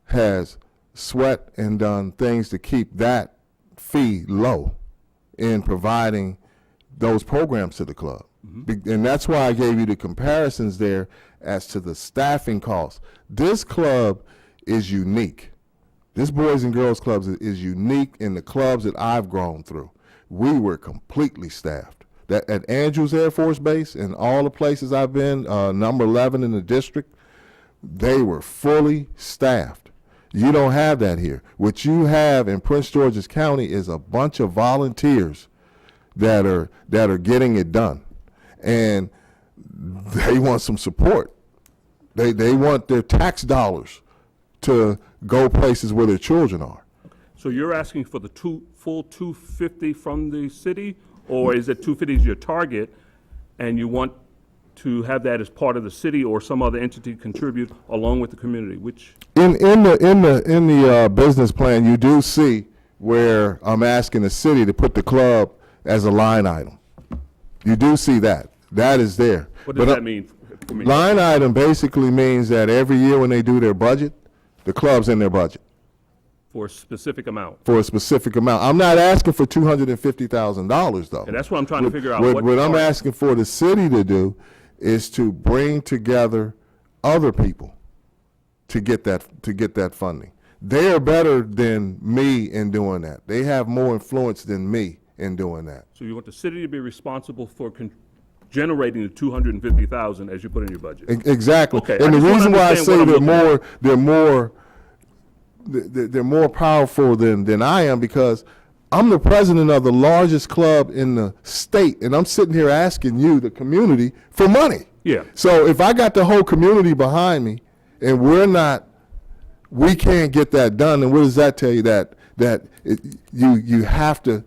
has sweat and done things to keep that fee low in providing those programs to the club. And that's why I gave you the comparisons there as to the staffing costs. This club is unique. This Boys and Girls Club is unique in the clubs that I've grown through. We were completely staffed. That at Andrews Air Force Base and all the places I've been, number 11 in the district, they were fully staffed. You don't have that here. What you have in Prince George's County is a bunch of volunteers that are getting it done, and they want some support. They want their tax dollars to go places where their children are. So you're asking for the full 250 from the city, or is it 250 is your target, and you want to have that as part of the city or some other entity contribute along with the community? Which In the business plan, you do see where I'm asking the city to put the club as a line item. You do see that. That is there. what does that mean for me? Line item basically means that every year when they do their budget, the club's in their budget For a specific amount. for a specific amount. I'm not asking for $250,000 though. And that's what I'm trying to figure out. What I'm asking for the city to do is to bring together other people to get that funding. They are better than me in doing that. They have more influence than me in doing that. So you want the city to be responsible for generating the 250,000 as you put in your budget? Exactly. Okay, And I the just wanna reason why I understand say what I'm they're more powerful than I am because I'm the president of the largest club in the state, and I'm sitting here asking you, the community, for money. Yeah. So if I got the whole community behind me, and we can't get that done, then what does that tell you? You have to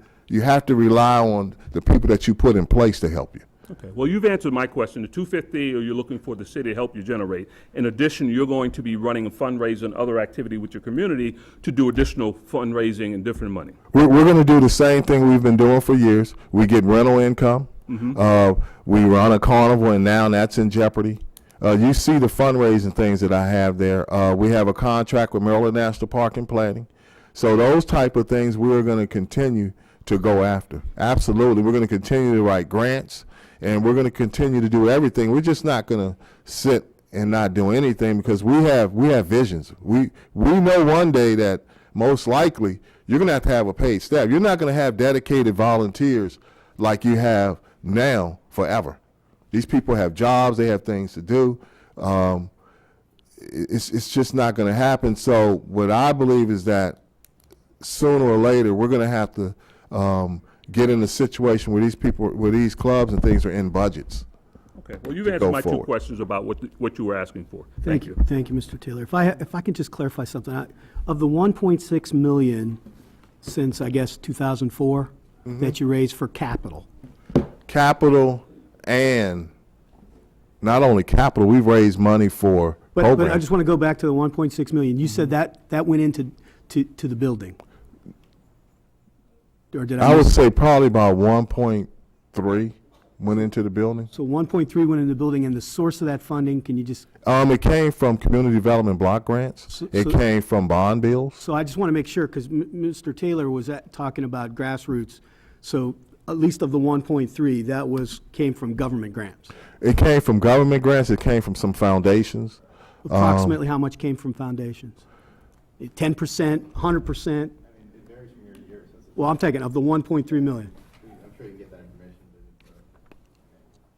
rely on the people that you put in place to help you. Okay, well, you've answered my question. The 250, or you're looking for the city to help you generate. In addition, you're going to be running a fundraiser and other activity with your community to do additional fundraising and different money. We're going to do the same thing we've been doing for years. We get rental income. We run a carnival, and now that's in jeopardy. You see the fundraising things that I have there. We have a contract with Maryland National Park and Planning. So those type of things we're going to continue to go after. Absolutely. We're going to continue to write grants, and we're going to continue to do everything. We're just not going to sit and not do anything because we have visions. We know one day that most likely you're going to have a paid staff. You're not going to have dedicated volunteers like you have now forever. These people have jobs. They have things to do. It's just not going to happen. So what I believe is that sooner or later we're going to have to get in a situation where these clubs and things are in budgets. Okay, well, you've answered my two forward. questions about what you were asking for. Thank you, Mr. Taylor. If I can just clarify something, of the 1.6 million since, I guess, 2004, that you raised for capital. Capital, and not only capital, we've raised money for But programs. I just want to go back to the 1.6 million. You said that went into the building. Or did I I would miss? say probably about 1.3 went into the building. So 1.3 went in the building, and the source of that funding, can you just, It came from community development block grants. It so- came from bond bills. so I just want to make sure, because Mr. Taylor was talking about grassroots. So at least of the 1.3, that came from government grants. It came from government grants. It came from some foundations. Approximately how much came from foundations? 10%, 100%? Well, I'm taking of the 1.3 million.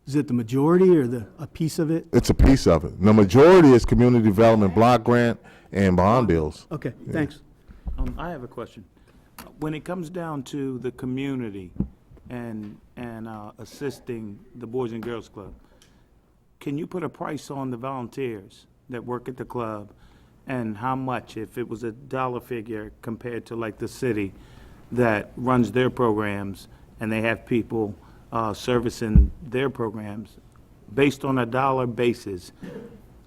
Is it the majority or a piece of it? It's a piece of it. The majority is community development block grant and bond bills. Okay, thanks. I have a question. When it comes down to the community and assisting the Boys and Girls Club, can you put a price on the volunteers that work at the club and how much, if it was a dollar figure compared to like the city that runs their programs and they have people servicing their programs, based on a dollar basis,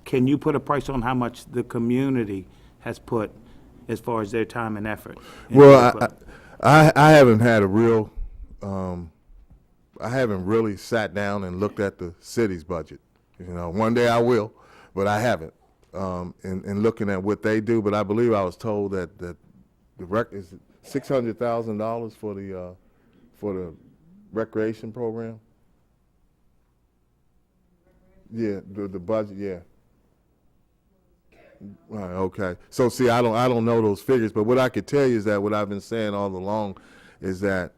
can you put a price on how much the community has put as far as their time and effort? into the Well, club? I haven't had a real, I haven't really sat down and looked at the city's budget. You know, one day I will, but I haven't. In looking at what they do, but I believe I was told that the is $600,000 for the recreation program. Yeah, the budget. Yeah. Right, okay. So see, I don't know those figures, but what I could tell you is that what I've been saying all along is that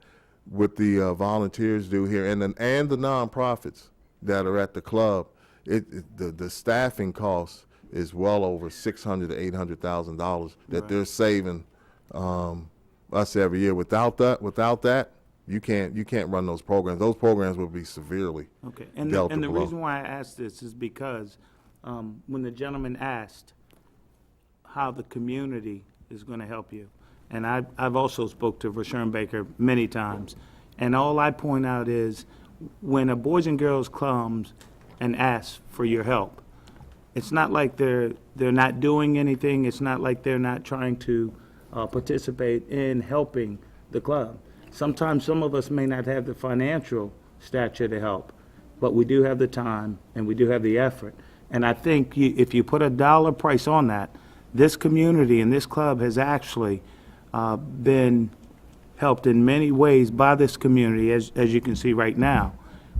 what the volunteers do here and the nonprofits that are at the club, the staffing costs is well over $600,000 to $800,000 that they're saving us every year. Without that, you can't run those programs. Those programs will be severely Okay, dealt and the below. reason why I asked this is because when the gentleman asked how the community is going to help you, and I've also spoke to Rashawn Baker many times, and all I point out is when a Boys and Girls comes and asks for your help, it's not like they're not doing anything. It's not like they're not trying to participate in helping the club. Sometimes some of us may not have the financial stature to help, but we do have the time and we do have the effort. And I think if you put a dollar price on that, this community and this club has actually been helped in many ways by this community, as you can see right now,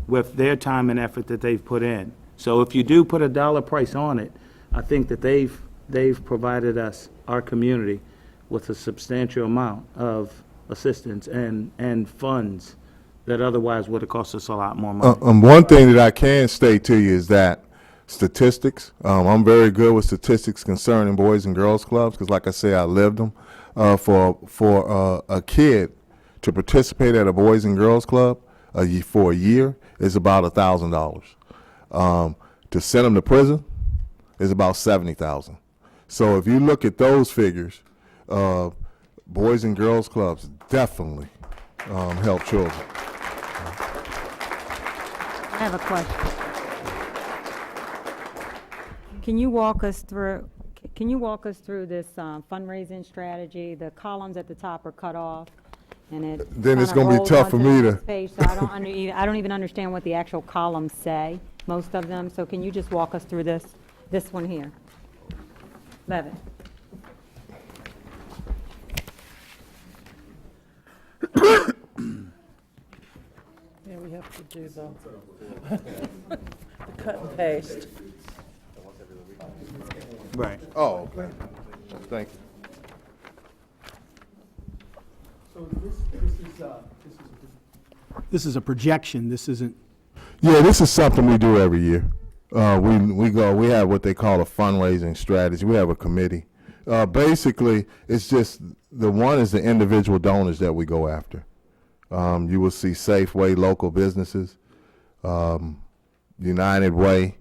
with their time and effort that they've put in. So if you do put a dollar price on it, I think that they've provided us, our community, with a substantial amount of assistance and funds that otherwise would have cost us a lot more money. One thing that I can state to you is that statistics, I'm very good with statistics concerning Boys and Girls Clubs, because like I say, I lived them. For a kid to participate at a Boys and Girls Club for a year is about $1,000. To send them to prison is about $70,000. So if you look at those figures, Boys and Girls Clubs definitely help children. I have a question. Can you walk us through this fundraising strategy? The columns at the top are cut off, and it Then it's kinda gonna be rolls tough for onto me the to- next page, so I don't even understand what the actual columns say, most of them. So can you just walk us through this one here? Levitt. Yeah, we have to do the cut and paste. Right. Oh, okay. Thank you. So this is a projection, this isn't, Yeah, this is something we do every year. We have what they call a fundraising strategy. We have a committee. Basically, it's just the one is the individual donors that we go after. You will see Safeway, local businesses, United Way.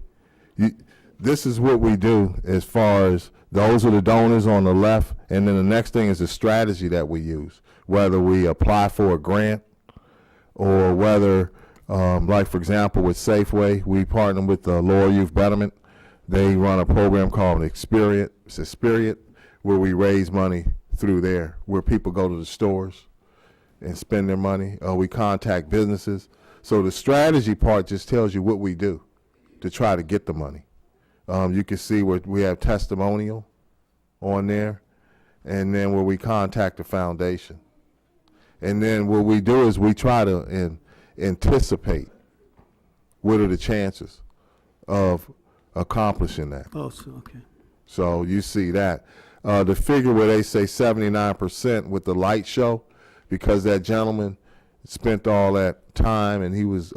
This is what we do as far as those are the donors on the left, and then the next thing is the strategy that we use, whether we apply for a grant or whether, like for example with Safeway, we partner with the Lower Youth Betterment. They run a program called Experience, where we raise money through there, where people go to the stores and spend their money. We contact businesses. So the strategy part just tells you what we do to try to get the money. You can see where we have testimonial on there, and then where we contact the foundation. And then what we do is we try to anticipate what are the chances of accomplishing that. Oh, so, okay. So you see that. The figure where they say 79% with the light show, because that gentleman spent all that time and he was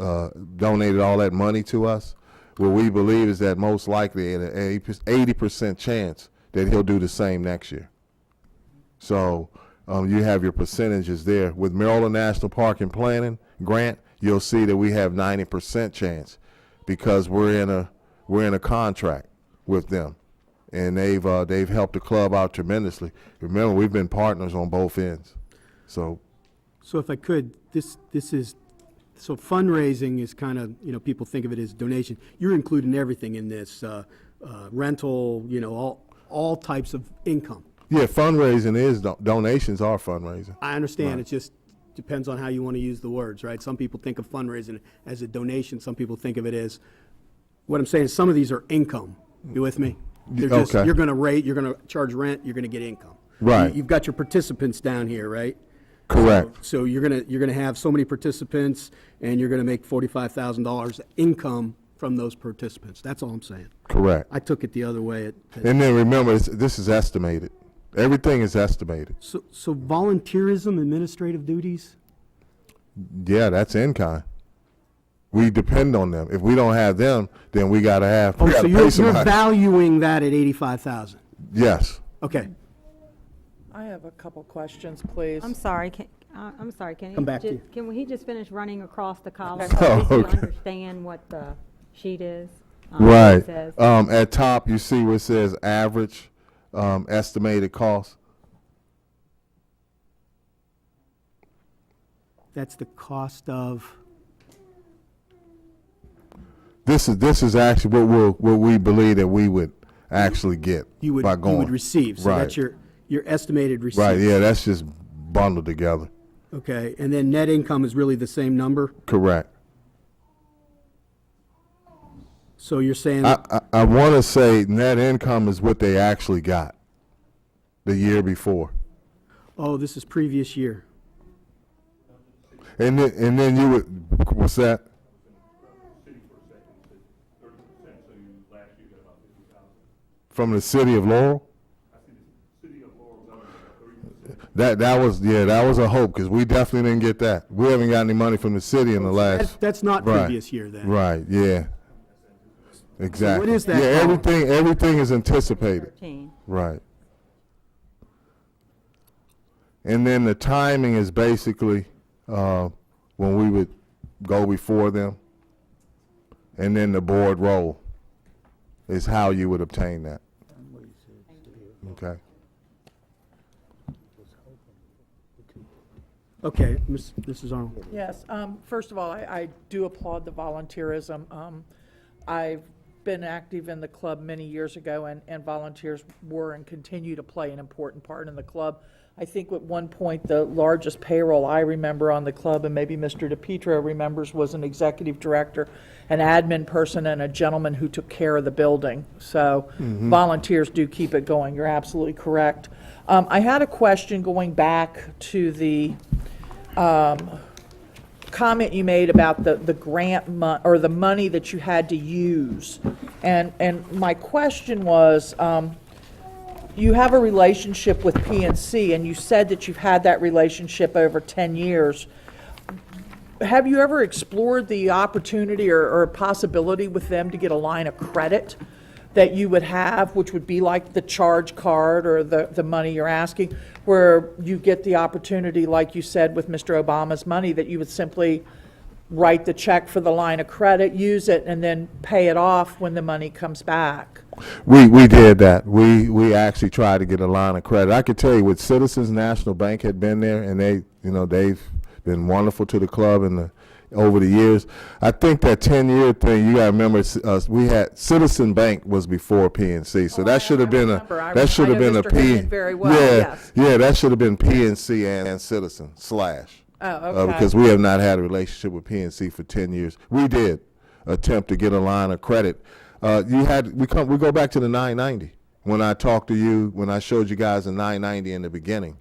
donated all that money to us, what we believe is that most likely an 80% chance that he'll do the same next year. So you have your percentages there. With Maryland National Park and Planning grant, you'll see that we have 90% chance because we're in a contract with them, and they've helped the club out tremendously. Remember, we've been partners on both ends. So if I could, so fundraising is kind of, people think of it as donation. You're including everything in this, rental, all types of income. yeah, fundraising is donations are fundraising. I understand, it just depends on how you want to use the words, right? Some people think of fundraising as a donation, some people think of it as, what I'm saying is some of these are income. You with me? They're just, Okay. you're going to charge rent, you're going to get income. Right. You've got your participants down here, right? Correct. So you're gonna have so many participants, and you're gonna make $45,000 income from those participants. That's all I'm saying. Correct. I took it the other way. And then remember, this is estimated. Everything is estimated. So volunteerism, administrative duties? Yeah, that's in kind. We depend on them. If we don't have them, then we gotta have. Oh, we so gotta pay you're somebody. valuing that at 85,000? Yes. Okay. I have a couple questions, please. I'm sorry, can he? Come back to you. Can he just finish running across the column? Oh, So at least we okay. understand what the sheet is? What Right. it says. At top, you see where it says average estimated cost. That's the cost of, This is actually what we believe that we would actually get you would by going. you would receive. So Right. that's your estimated receipt. Right. Yeah, that's just bundled together. Okay, and then net income is really the same number? Correct. So you're saying, I want to say net income is what they actually got the year before. oh, this is previous year. And then you would, what's that? From the city of Laurel? That was a hope, because we definitely didn't get that. We haven't got any money from the city in the last. That's not Right. previous year then? Right, yeah. Exactly. is that Yeah, column? everything is anticipated. 13. Right. And then the timing is basically when we would go before them, and then the board roll is how you would obtain that. Okay. Okay, Mrs. Arnold. Yes, first of all, I do applaud the volunteerism. I've been active in the club many years ago, and volunteers were and continue to play an important part in the club. I think at one point, the largest payroll I remember on the club, and maybe Mr. DePietro remembers, was an executive director, an admin person, and a gentleman who took care of the building. So volunteers do keep it going. You're absolutely correct. I had a question going back to the comment you made about the grant or the money that you had to use. And my question was, you have a relationship with PNC, and you said that you've had that relationship over 10 years. Have you ever explored the opportunity or possibility with them to get a line of credit that you would have, which would be like the charge card or the money you're asking, where you get the opportunity, like you said with Mr. Obama's money, that you would simply write the check for the line of credit, use it, and then pay it off when the money comes back? We did that. We actually tried to get a line of credit. I could tell you, with Citizens National Bank had been there, and they've been wonderful to the club over the years. I think that 10-year thing, you got to remember, we had Citizen Bank was before PNC, so that should have been a remember. that should have I know been a Mr. P. Hayden very well, Yeah, yes. yeah, that should have been PNC and Citizen / Oh, okay. Because we have not had a relationship with PNC for 10 years. We did attempt to get a line of credit. We go back to the 990. When I talked to you, when I showed you guys the 990 in the beginning,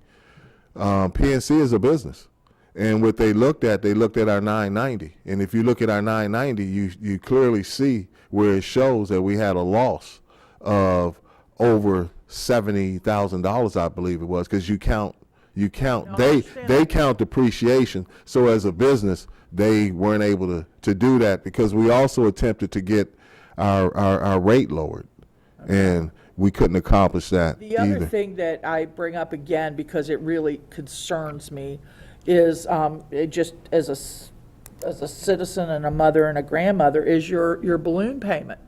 PNC is a business. And what they looked at our 990. And if you look at our 990, you clearly see where it shows that we had a loss of over $70,000, I believe it was, because you count, they count depreciation. So as a business, they weren't able to do that, because we also attempted to get our rate lowered. And we couldn't accomplish that The other either. thing that I bring up again, because it really concerns me, is it just as a citizen and a mother and a grandmother, is your balloon payment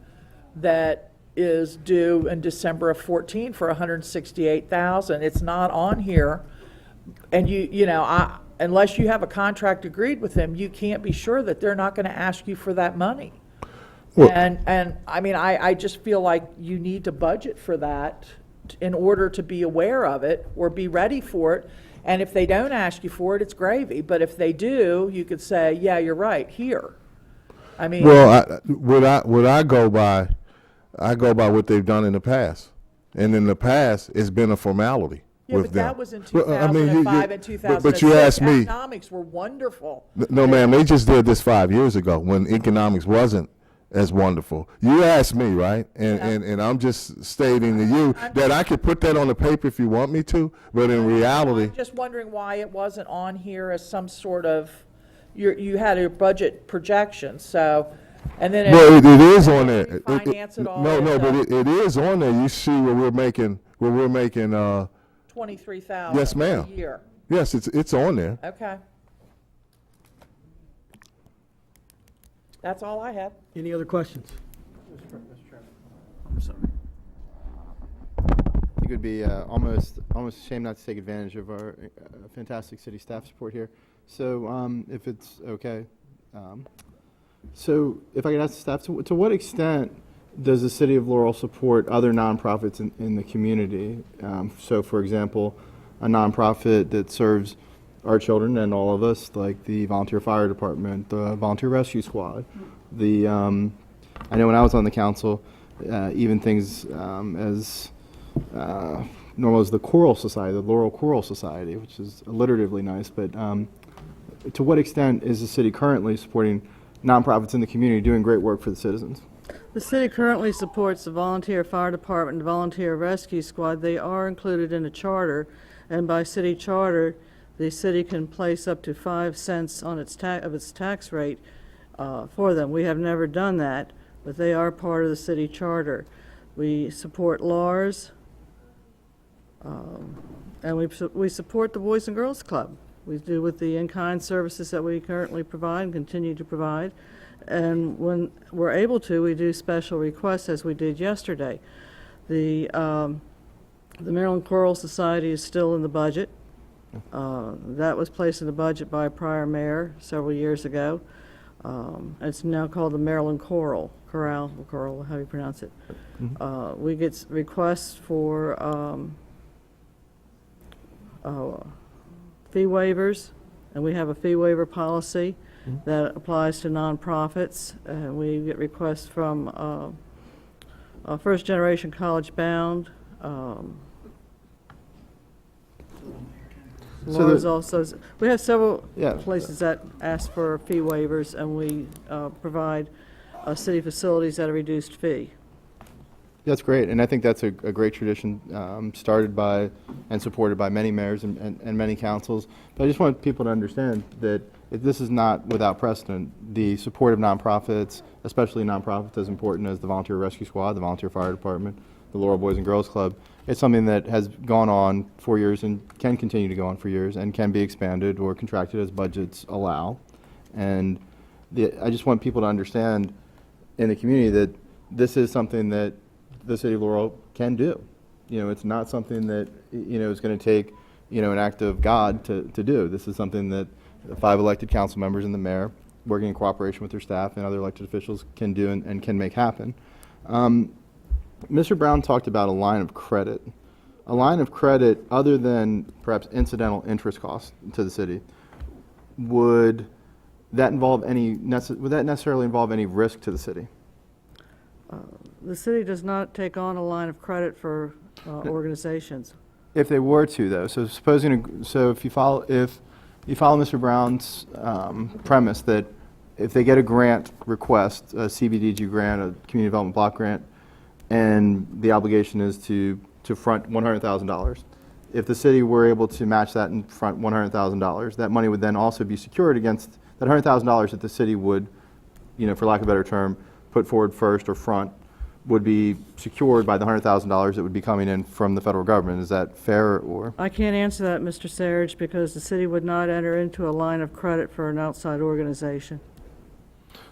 that is due in December of 14 for $168,000. It's not on here, and unless you have a contract agreed with them, you can't be sure that they're not going to ask you for that money. Well- And I mean, I just feel like you need to budget for that in order to be aware of it or be ready for it. And if they don't ask you for it, it's gravy. But if they do, you could say, yeah, you're right, here. I mean. Well, I go by what they've done in the past. And in the past, it's been a formality Yeah, with but them. that was in Well, I mean, 2005 and 2006. But you asked me. Economics were wonderful. No, ma'am, they just did this 5 years ago when economics wasn't as wonderful. You asked me, right? And I'm just stating to you that I could put that on the paper if you want me to, but in reality, I'm just wondering why it wasn't on here as some sort of, you had your budget projection, so, and then. well, it is on there. You finance it all No, into but it is on there. You see where we're making, 23,000. Yes, ma'am. A year. yes, it's on there. Okay. That's all I had. Any other questions? I'm sorry. I think it would be almost a shame not to take advantage of our fantastic city staff support here. So if it's okay, so if I could ask the staff, to what extent does the city of Laurel support other nonprofits in the community? So for example, a nonprofit that serves our children and all of us, like the volunteer fire department, the volunteer rescue squad. I know when I was on the council, even things as normal as the Choral Society, the Laurel Choral Society, which is alliteratively nice, but to what extent is the city currently supporting nonprofits in the community doing great work for the citizens? The city currently supports the volunteer fire department and volunteer rescue squad. They are included in a charter, and by city charter, the city can place up to 5 cents on its tax rate for them. We have never done that, but they are part of the city charter. We support LARS, and we support the Boys and Girls Club. We do with the in-kind services that we currently provide and continue to provide. And when we're able to, we do special requests, as we did yesterday. The Maryland Choral Society is still in the budget. That was placed in the budget by a prior mayor several years ago. It's now called the Maryland Choral, how do you pronounce it? We get requests for fee waivers, and we have a fee waiver policy that applies to nonprofits. We get requests from First Generation College Bound. Laura's also, we have several Yeah. places that ask for fee waivers, and we provide city facilities at a reduced fee. That's great, and I think that's a great tradition started by and supported by many mayors and many councils. But I just want people to understand that this is not without precedent. The support of nonprofits, especially nonprofits as important as the Volunteer Rescue Squad, the Volunteer Fire Department, the Laurel Boys and Girls Club, it's something that has gone on for years and can continue to go on for years and can be expanded or contracted as budgets allow. And I just want people to understand in the community that this is something that the city of Laurel can do. You know, it's not something that, is going to take, an act of God to do. This is something that the 5 elected council members and the mayor, working in cooperation with their staff and other elected officials, can do and can make happen. Mr. Brown talked about a line of credit. A line of credit other than perhaps incidental interest costs to the city. would that necessarily involve any risk to the city? The city does not take on a line of credit for organizations. If they were to, though, so if you follow Mr. Brown's premise that if they get a grant request, a CBDG grant, a community development block grant, and the obligation is to front $100,000, if the city were able to match that and front $100,000, that money would then also be secured against that $100,000 that the city would, for lack of a better term, put forward first or front, would be secured by the $100,000 that would be coming in from the federal government. Is that fair, or? I can't answer that, Mr. Sarich, because the city would not enter into a line of credit for an outside organization.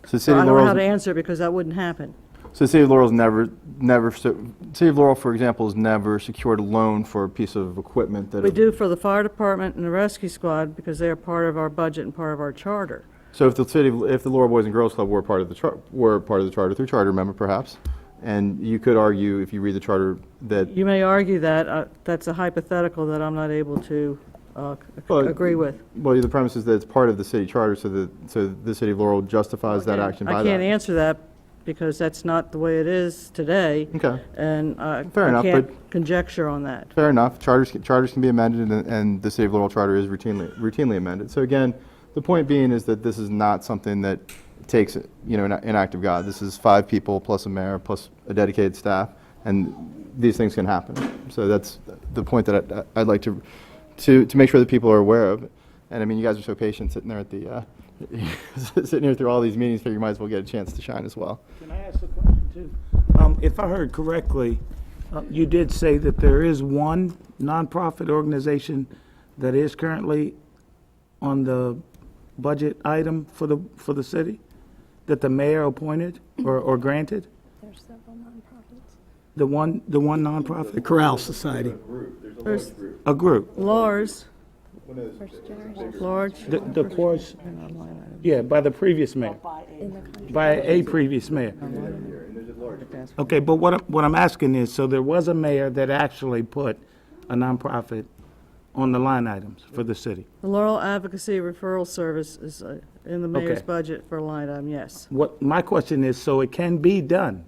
So the So city I of don't know how Laurel's, to answer because that wouldn't happen. so the city of Laurel's city of Laurel, for example, has never secured a loan for a piece of equipment that. We do for the fire department and the rescue squad because they are part of our budget and part of our charter. So if the Laurel Boys and Girls Club were part of the charter through charter amendment, perhaps, and you could argue if you read the charter that. You may argue that. That's a hypothetical that I'm not able to Well, agree with. Well, the premise is that it's part of the city charter, so the city of Laurel justifies that action by that. I can't answer that because that's not the way it is today. Okay. And Fair enough, I can't but- conjecture on that. Fair enough. Charters can be amended, and the city of Laurel charter is routinely amended. So again, the point being is that this is not something that takes an act of God. This is 5 people plus a mayor plus a dedicated staff, and these things can happen. So that's the point that I'd like to make sure that people are aware of. And I mean, you guys are so patient sitting there at the sitting here through all these meetings, figure you might as well get a chance to shine as well. Can I ask a question too? If I heard correctly, you did say that there is one nonprofit organization that is currently on the budget item for the city that the mayor appointed or granted? There's several nonprofits. The one The nonprofit? Corral Society. There's A group. Lars, First generation Large, The course, yeah, by the previous mayor, in the country. by a previous mayor. Okay, but what I'm asking is, so there was a mayor that actually put a nonprofit on the line items for the city. the Laurel Advocacy Referral Service is in the mayor's Okay. budget for a line item, yes. What, my question is, so it can be done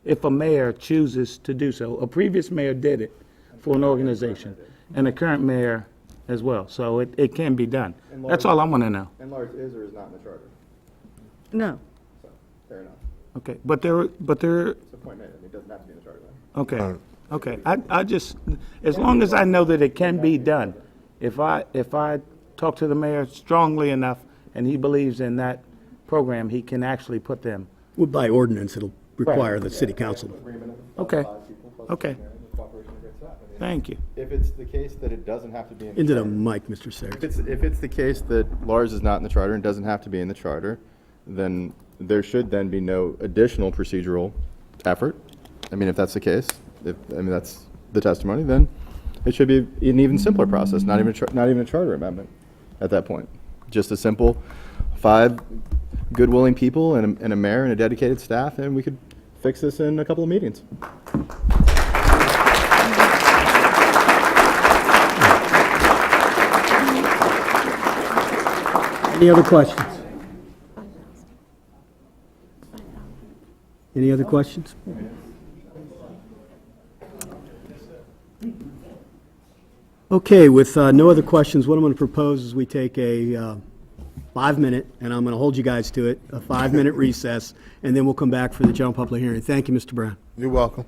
if a mayor chooses to do so. A previous mayor did it for an organization, and the current mayor as well, so it can be done. That's all I want to know. And Lars is or is not in the charter? No, Fair enough. Okay, but there, That's the point made. It doesn't have to be in the charter then. okay. I just, as long as I know that it can be done, if I talk to the mayor strongly enough and he believes in that program, he can actually put them. Well, by ordinance, it'll require the city council. Okay, okay. Thank you. If it's the case that it doesn't have to be in the Into the charter. mic, Mr. Sarich. If it's the case that Lars is not in the charter and doesn't have to be in the charter, then there should then be no additional procedural effort. I mean, if that's the case, that's the testimony, then it should be an even simpler process, not even a charter amendment at that point. Just a simple 5 good willing people and a mayor and a dedicated staff, and we could fix this in a couple of meetings. Any other questions? Any other questions? Okay, with no other questions, what I'm going to propose is we take a 5-minute, and I'm going to hold you guys to it, a 5-minute recess, and then we'll come back for the general public hearing. Thank you, Mr. Brown. You're welcome.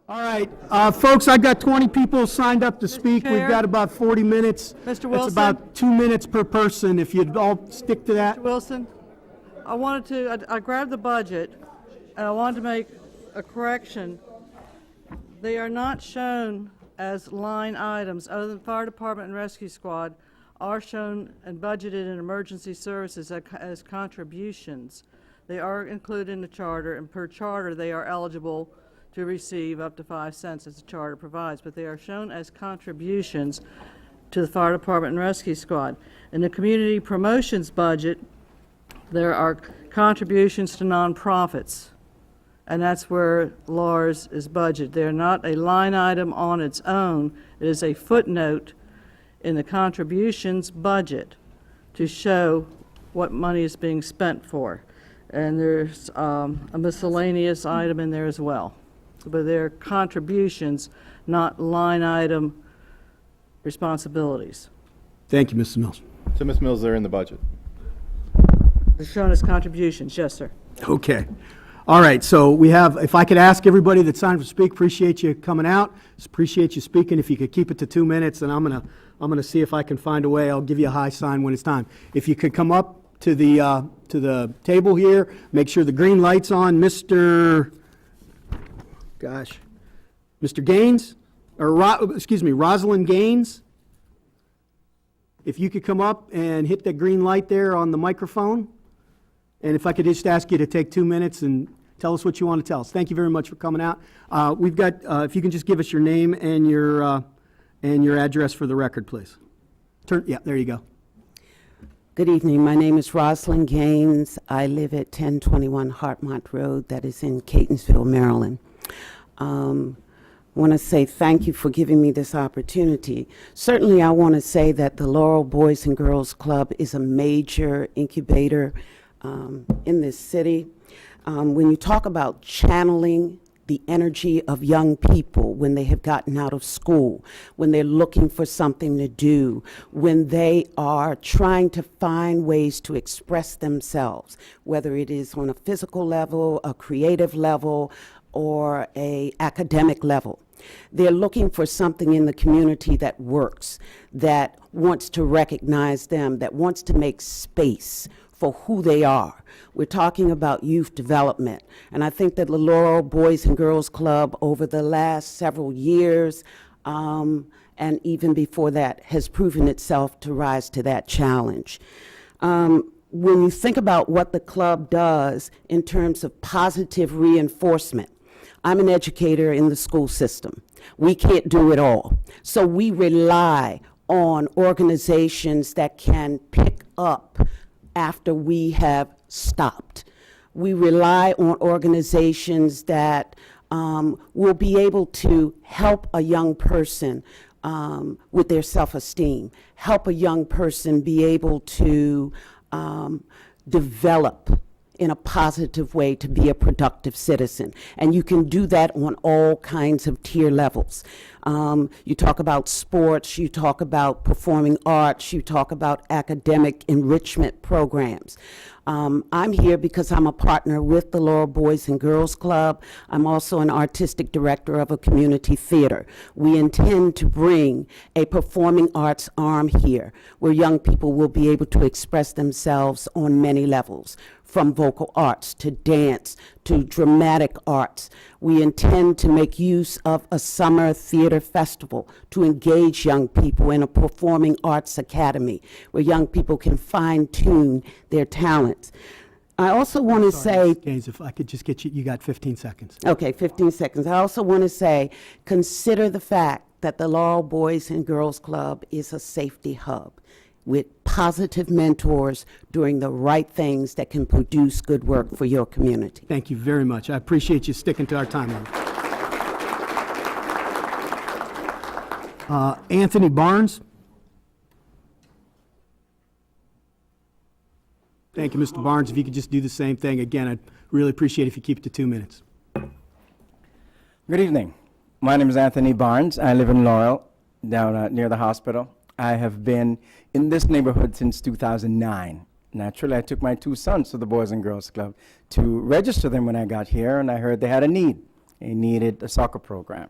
All right, folks, I've got 20 people signed up to speak. We've Chair? got about 40 minutes. Mr. Wilson? It's about 2 minutes per person, if you'd all stick to that. Wilson, I grabbed the budget, and I wanted to make a correction. They are not shown as line items, other than Fire Department and Rescue Squad are shown and budgeted in emergency services as contributions. They are included in the charter, and per charter, they are eligible to receive up to 5 cents as the charter provides, but they are shown as contributions to the Fire Department and Rescue Squad. In the community promotions budget, there are contributions to nonprofits, and that's where Laura's is budgeted. They're not a line item on its own. It is a footnote in the contributions budget to show what money is being spent for. And there's a miscellaneous item in there as well. But they're contributions, not line item responsibilities. Thank you, Mrs. Mills. So, Ms. Mills, they're in the budget. They're shown as contributions, yes, sir. Okay. All right, so we have, if I could ask everybody that signed to speak, appreciate you coming out. Appreciate you speaking. If you could keep it to 2 minutes, and I'm gonna see if I can find a way. I'll give you a high sign when it's time. If you could come up to the table here, make sure the green light's on. Mr. Gaines, or Rosalind Gaines. If you could come up and hit that green light there on the microphone. And if I could just ask you to take 2 minutes and tell us what you want to tell us. Thank you very much for coming out. We've got, if you can just give us your name and your address for the record, please. Yeah, there you go. Good evening. My name is Rosalind Gaines. I live at 1021 Hartmont Road, that is in Catonsville, Maryland. I want to say thank you for giving me this opportunity. Certainly, I want to say that the Laurel Boys and Girls Club is a major incubator in this city. When you talk about channeling the energy of young people when they have gotten out of school, when they're looking for something to do, when they are trying to find ways to express themselves, whether it is on a physical level, a creative level, or a academic level. They're looking for something in the community that works, that wants to recognize them, that wants to make space for who they are. We're talking about youth development. And I think that the Laurel Boys and Girls Club over the last several years, and even before that, has proven itself to rise to that challenge. When you think about what the club does in terms of positive reinforcement, I'm an educator in the school system. We can't do it all. So we rely on organizations that can pick up after we have stopped. We rely on organizations that will be able to help a young person with their self-esteem, help a young person be able to develop in a positive way to be a productive citizen. And you can do that on all kinds of tier levels. You talk about sports, you talk about performing arts, you talk about academic enrichment programs. I'm here because I'm a partner with the Laurel Boys and Girls Club. I'm also an artistic director of a community theater. We intend to bring a performing arts arm here where young people will be able to express themselves on many levels, from vocal arts to dance to dramatic arts. We intend to make use of a summer theater festival to engage young people in a performing arts academy where young people can fine-tune their talents. I also want to say... Gaines, if I could just get you, you got 15 seconds. Okay, 15 seconds. I also want to say, consider the fact that the Laurel Boys and Girls Club is a safety hub with positive mentors doing the right things that can produce good work for your community. Thank you very much. I appreciate you sticking to our time limit. Anthony Barnes. Thank you, Mr. Barnes. If you could just do the same thing. Again, I'd really appreciate it if you keep it to 2 minutes. Good evening. My name is Anthony Barnes. I live in Laurel, down near the hospital. I have been in this neighborhood since 2009. Naturally, I took my 2 sons to the Boys and Girls Club to register them when I got here, and I heard they had a need. They needed a soccer program.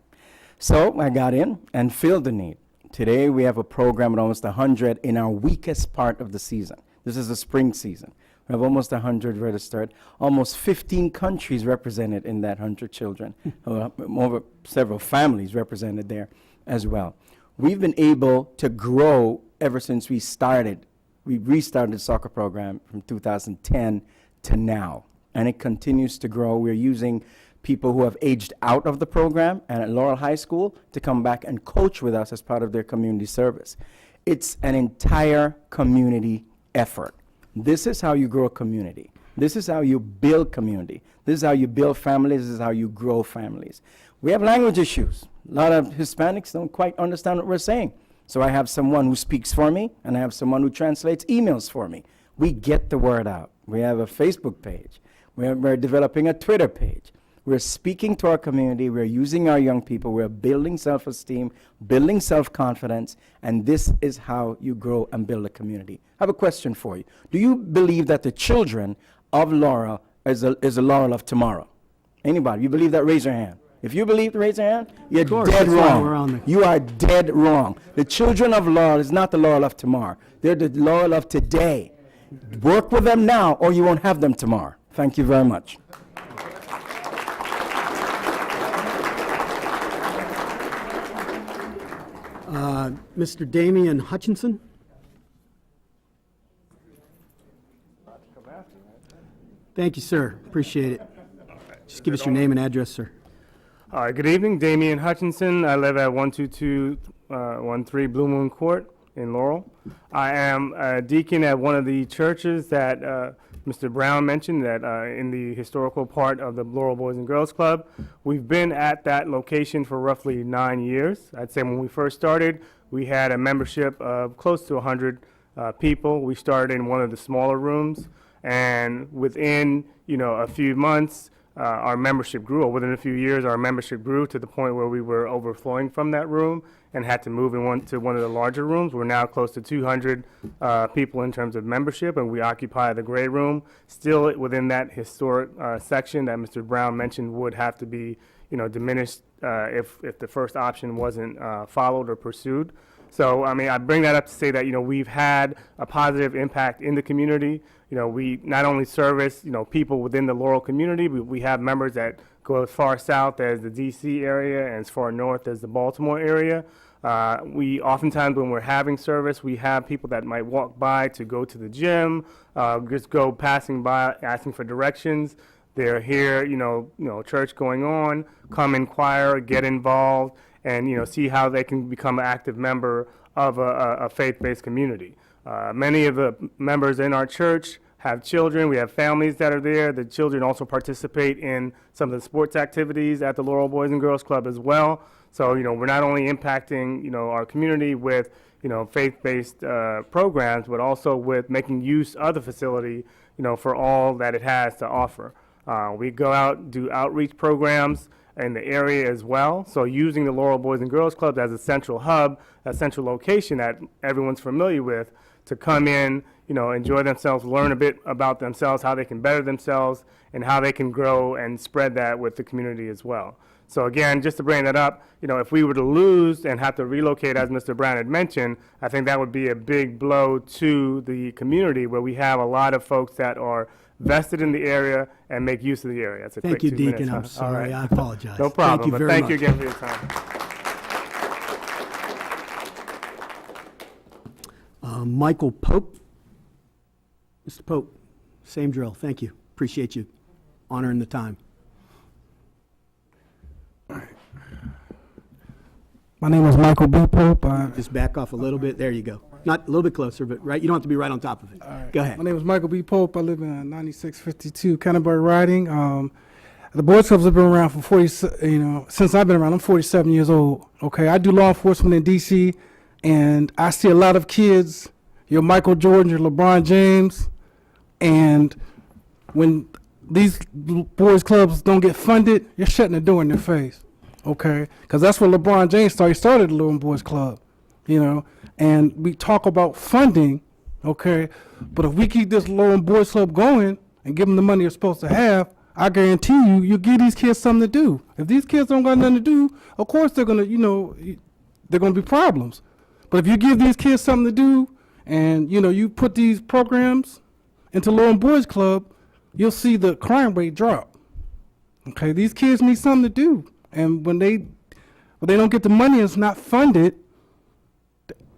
So I got in and filled the need. Today, we have a program at almost 100 in our weakest part of the season. This is the spring season. We have almost 100 registered, almost 15 countries represented in that 100 children, over several families represented there as well. We've been able to grow ever since we started. We restarted the soccer program from 2010 to now, and it continues to grow. We're using people who have aged out of the program and at Laurel High School to come back and coach with us as part of their community service. It's an entire community effort. This is how you grow a community. This is how you build community. This is how you build families. This is how you grow families. We have language issues. A lot of Hispanics don't quite understand what we're saying. So I have someone who speaks for me, and I have someone who translates emails for me. We get the word out. We have a Facebook page. We're developing a Twitter page. We're speaking to our community. We're using our young people. We're building self-esteem, building self-confidence, and this is how you grow and build a community. I have a question for you. Do you believe that the children of Laurel is a Laurel of tomorrow? Anybody? You believe that? Raise your hand. If you believe, raise your hand. You're course, dead that's why we're on wrong. the- You are dead wrong. The children of Laurel is not the Laurel of tomorrow. They're the Laurel of today. Work with them now, or you won't have them tomorrow. Thank you very much. Mr. Damian Hutchinson? Thank you, sir. Appreciate it. Just give us your name and address, sir. All right, good evening. Damian Hutchinson. I live at 12213 Blue Moon Court in Laurel. I am a deacon at one of the churches that Mr. Brown mentioned, that in the historical part of the Laurel Boys and Girls Club. We've been at that location for roughly 9 years. I'd say when we first started, we had a membership of close to 100 people. We started in one of the smaller rooms, and within a few months, our membership grew, or within a few years, our membership grew to the point where we were overflowing from that room and had to move to one of the larger rooms. We're now close to 200 people in terms of membership, and we occupy the gray room. Still within that historic section that Mr. Brown mentioned would have to be, diminished if the first option wasn't followed or pursued. So, I bring that up to say that, we've had a positive impact in the community. We not only service, people within the Laurel community, but we have members that go as far south as the DC area and as far north as the Baltimore area. We oftentimes, when we're having service, we have people that might walk by to go to the gym, just go passing by, asking for directions. They're here, church going on, come inquire, get involved, and, see how they can become an active member of a faith-based community. Many of the members in our church have children. We have families that are there. The children also participate in some of the sports activities at the Laurel Boys and Girls Club as well. So, we're not only impacting, our community with, faith-based programs, but also with making use of the facility, for all that it has to offer. We go out, do outreach programs in the area as well. So using the Laurel Boys and Girls Club as a central hub, a central location that everyone's familiar with, to come in, enjoy themselves, learn a bit about themselves, how they can better themselves, and how they can grow and spread that with the community as well. So again, just to bring that up, if we were to lose and have to relocate, as Mr. Brown had mentioned, I think that would be a big blow to the community, where we have a lot of folks that are vested in the area and make use of the area. That's a Thank quick you, 2 minutes, Deacon. huh? I'm All sorry. right. I apologize. No problem, Thank you but very thank much. you again for your time. Michael Pope. Mr. Pope, same drill. Thank you. Appreciate you honoring the time. My name is Michael B. Pope. Just back off a little bit. There you go. Not a little bit closer, but right. You don't have to be right on top of it. Go ahead. My name is Michael B. Pope. I live in 9652 Canterbury Riding. The Boys Clubs have been around for 40, since I've been around. I'm 47 years old. Okay, I do law enforcement in D.C., and I see a lot of kids, your Michael Jordan, your LeBron James, and when these boys clubs don't get funded, you're shutting the door in their face. Okay, because that's where LeBron James started. He started the Little Boys Club, and we talk about funding, okay, but if we keep this Little Boys Club going and give them the money they're supposed to have, I guarantee you give these kids something to do. If these kids don't got nothing to do, of course they're gonna, they're gonna be problems. But if you give these kids something to do, and you put these programs into Lowell Boys Club, you'll see the crime rate drop. Okay, these kids need something to do, and when they don't get the money, it's not funded.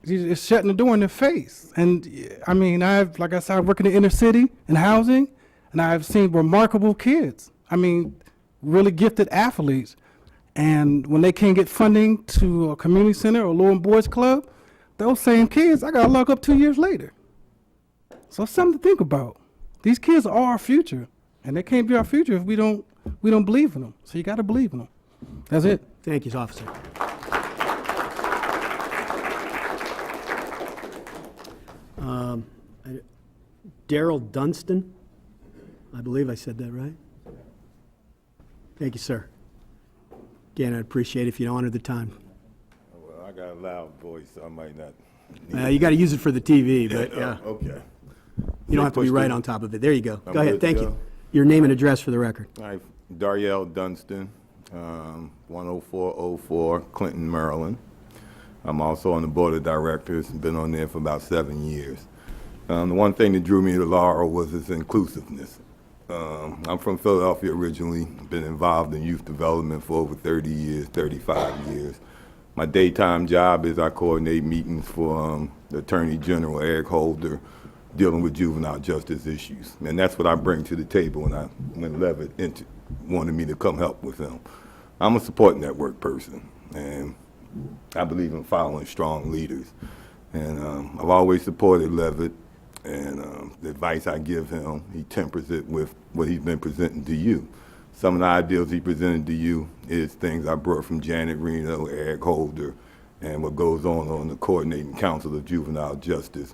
It's shutting the door in their face. And I mean, like I said, I work in the inner city in housing, and I've seen remarkable kids. I mean, really gifted athletes. And when they can't get funding to a community center or Lowell Boys Club, those same kids, I got to lock up 2 years later. So it's something to think about. These kids are our future, and they can't be our future if we don't believe in them. So you got to believe in them. That's it. Thank you, officer. Daryl Dunstan, I believe I said that right. Thank you, sir. Again, I'd appreciate it if you honor the time. Well, I got a loud voice, so I might not. You got to use it for the TV, but yeah. Okay. You don't have to be right on top of it. There you go. I'm Go ahead, good thank to you. go? Your name and address for the record. All right, Daryl Dunstan, 10404 Clinton, Maryland. I'm also on the board of directors, been on there for about 7 years. The one thing that drew me to Laurel was its inclusiveness. I'm from Philadelphia originally, been involved in youth development for over 30 years, 35 years. My daytime job is I coordinate meetings for the Attorney General, Eric Holder, dealing with juvenile justice issues. And that's what I bring to the table when Levitt wanted me to come help with him. I'm a support network person, and I believe in following strong leaders. And I've always supported Levitt, and the advice I give him, he tempers it with what he's been presenting to you. Some of the ideals he presented to you is things I brought from Janet Reno, Eric Holder, and what goes on the Coordinating Council of Juvenile Justice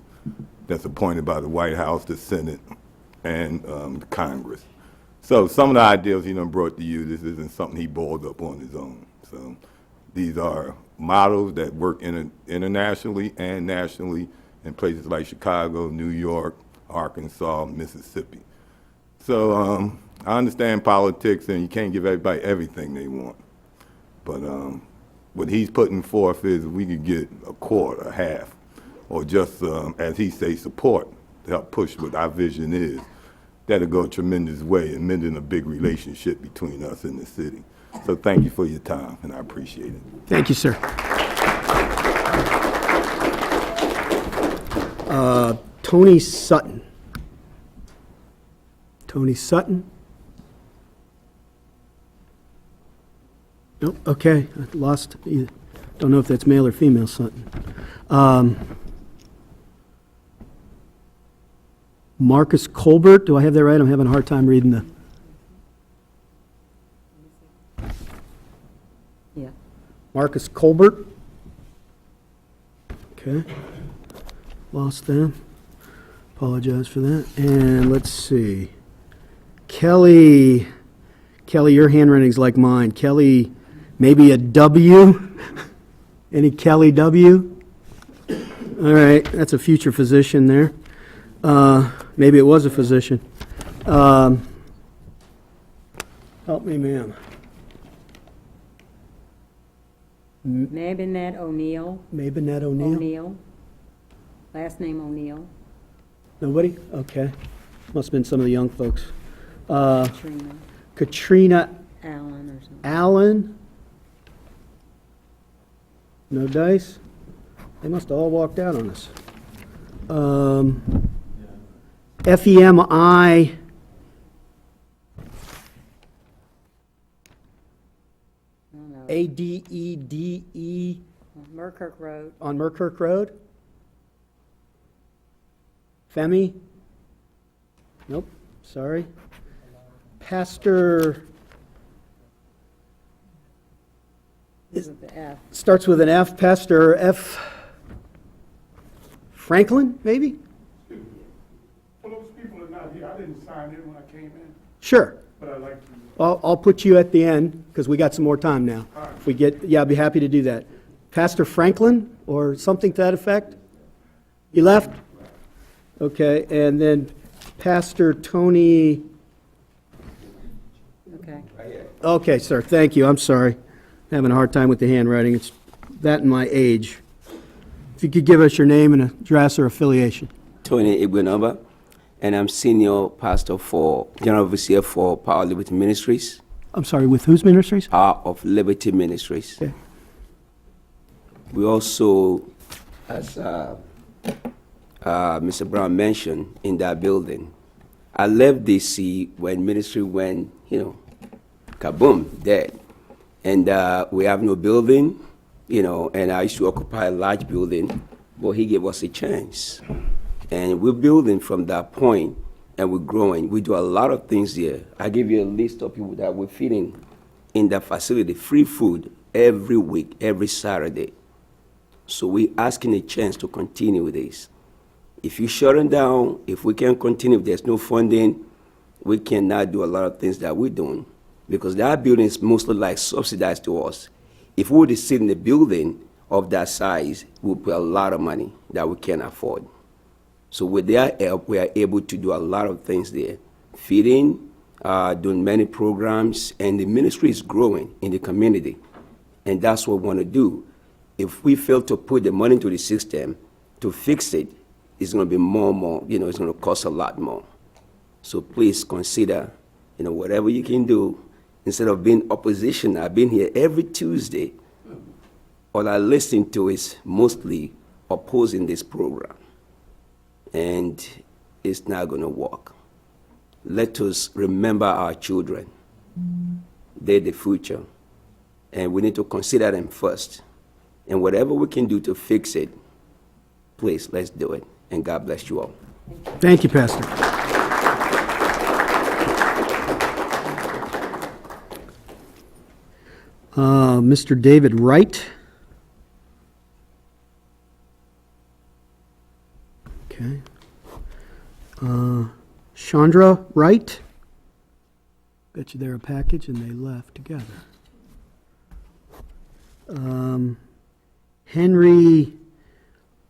that's appointed by the White House, the Senate, and the Congress. So some of the ideals he done brought to you, this isn't something he boiled up on his own. So these are models that work internationally and nationally in places like Chicago, New York, Arkansas, Mississippi. So I understand politics, and you can't give everybody everything they want. But what he's putting forth is we could get a quarter, a half, or just, as he says, support to help push what our vision is. That'll go a tremendous way in mending a big relationship between us and the city. So thank you for your time, and I appreciate it. Thank you, sir. Tony Sutton. Tony Sutton? Nope, okay, I lost, don't know if that's male or female Sutton. Marcus Colbert, do I have that right? I'm having a hard time reading the... Yeah. Marcus Colbert. Okay. Lost them. Apologize for that. And let's see. Kelly, your handwriting's like mine. Kelly, maybe a W? Any Kelly W? All right, that's a future physician there. Maybe it was a physician. Help me, ma'am. Mabinette O'Neill. Mabinette O'Neill? O'Neill. Last name O'Neill. Nobody? Okay. Must have been some of the young folks. Katrina. Katrina Allen or something. Allen? No dice? They must have all walked out on us. FEMI. ADEDE Merkirk Road. on Merkirk Road? Femi? Nope, sorry. Pastor, With the F. starts with an F, Pastor F. Franklin, maybe? For those people that are not here, I didn't sign in when I came in, Sure. but I'd like to. I'll put you at the end, because we got some more time now. If we get, yeah, I'd be happy to do that. Pastor Franklin, or something to that effect? He left? Okay, and then Pastor Tony, Okay. okay, sir, thank you, I'm sorry. Having a hard time with the handwriting, it's that and my age. If you could give us your name and address or affiliation. Tony Igwenaba, and I'm senior pastor for General Overseer for Power of Liberty Ministries. I'm sorry, with whose ministries? Power of Liberty Ministries. Okay. We also, as Mr. Brown mentioned, in that building. I left DC when ministry went, kaboom, dead. And we have no building, and I used to occupy a large building, but he gave us a chance. And we're building from that point, and we're growing. We do a lot of things there. I give you a list of people that we're feeding in that facility, free food every week, every Saturday. So we're asking a chance to continue with this. If you shut it down, if we can't continue, if there's no funding, we cannot do a lot of things that we're doing, because that building is mostly like subsidized to us. If we were to sit in a building of that size, we'll pay a lot of money that we can't afford. So with their help, we are able to do a lot of things there. Feeding, doing many programs, and the ministry is growing in the community. And that's what we want to do. If we fail to put the money into the system to fix it, it's going to be more and more, it's going to cost a lot more. So please consider, whatever you can do. Instead of being opposition, I've been here every Tuesday. All I listen to is mostly opposing this program. And it's not going to work. Let us remember our children. They're the future. And we need to consider them first. And whatever we can do to fix it, please, let's do it. And God bless you all. Thank you, Pastor. Mr. David Wright. Okay. Chandra Wright. Bet you they're a package and they left together. Henry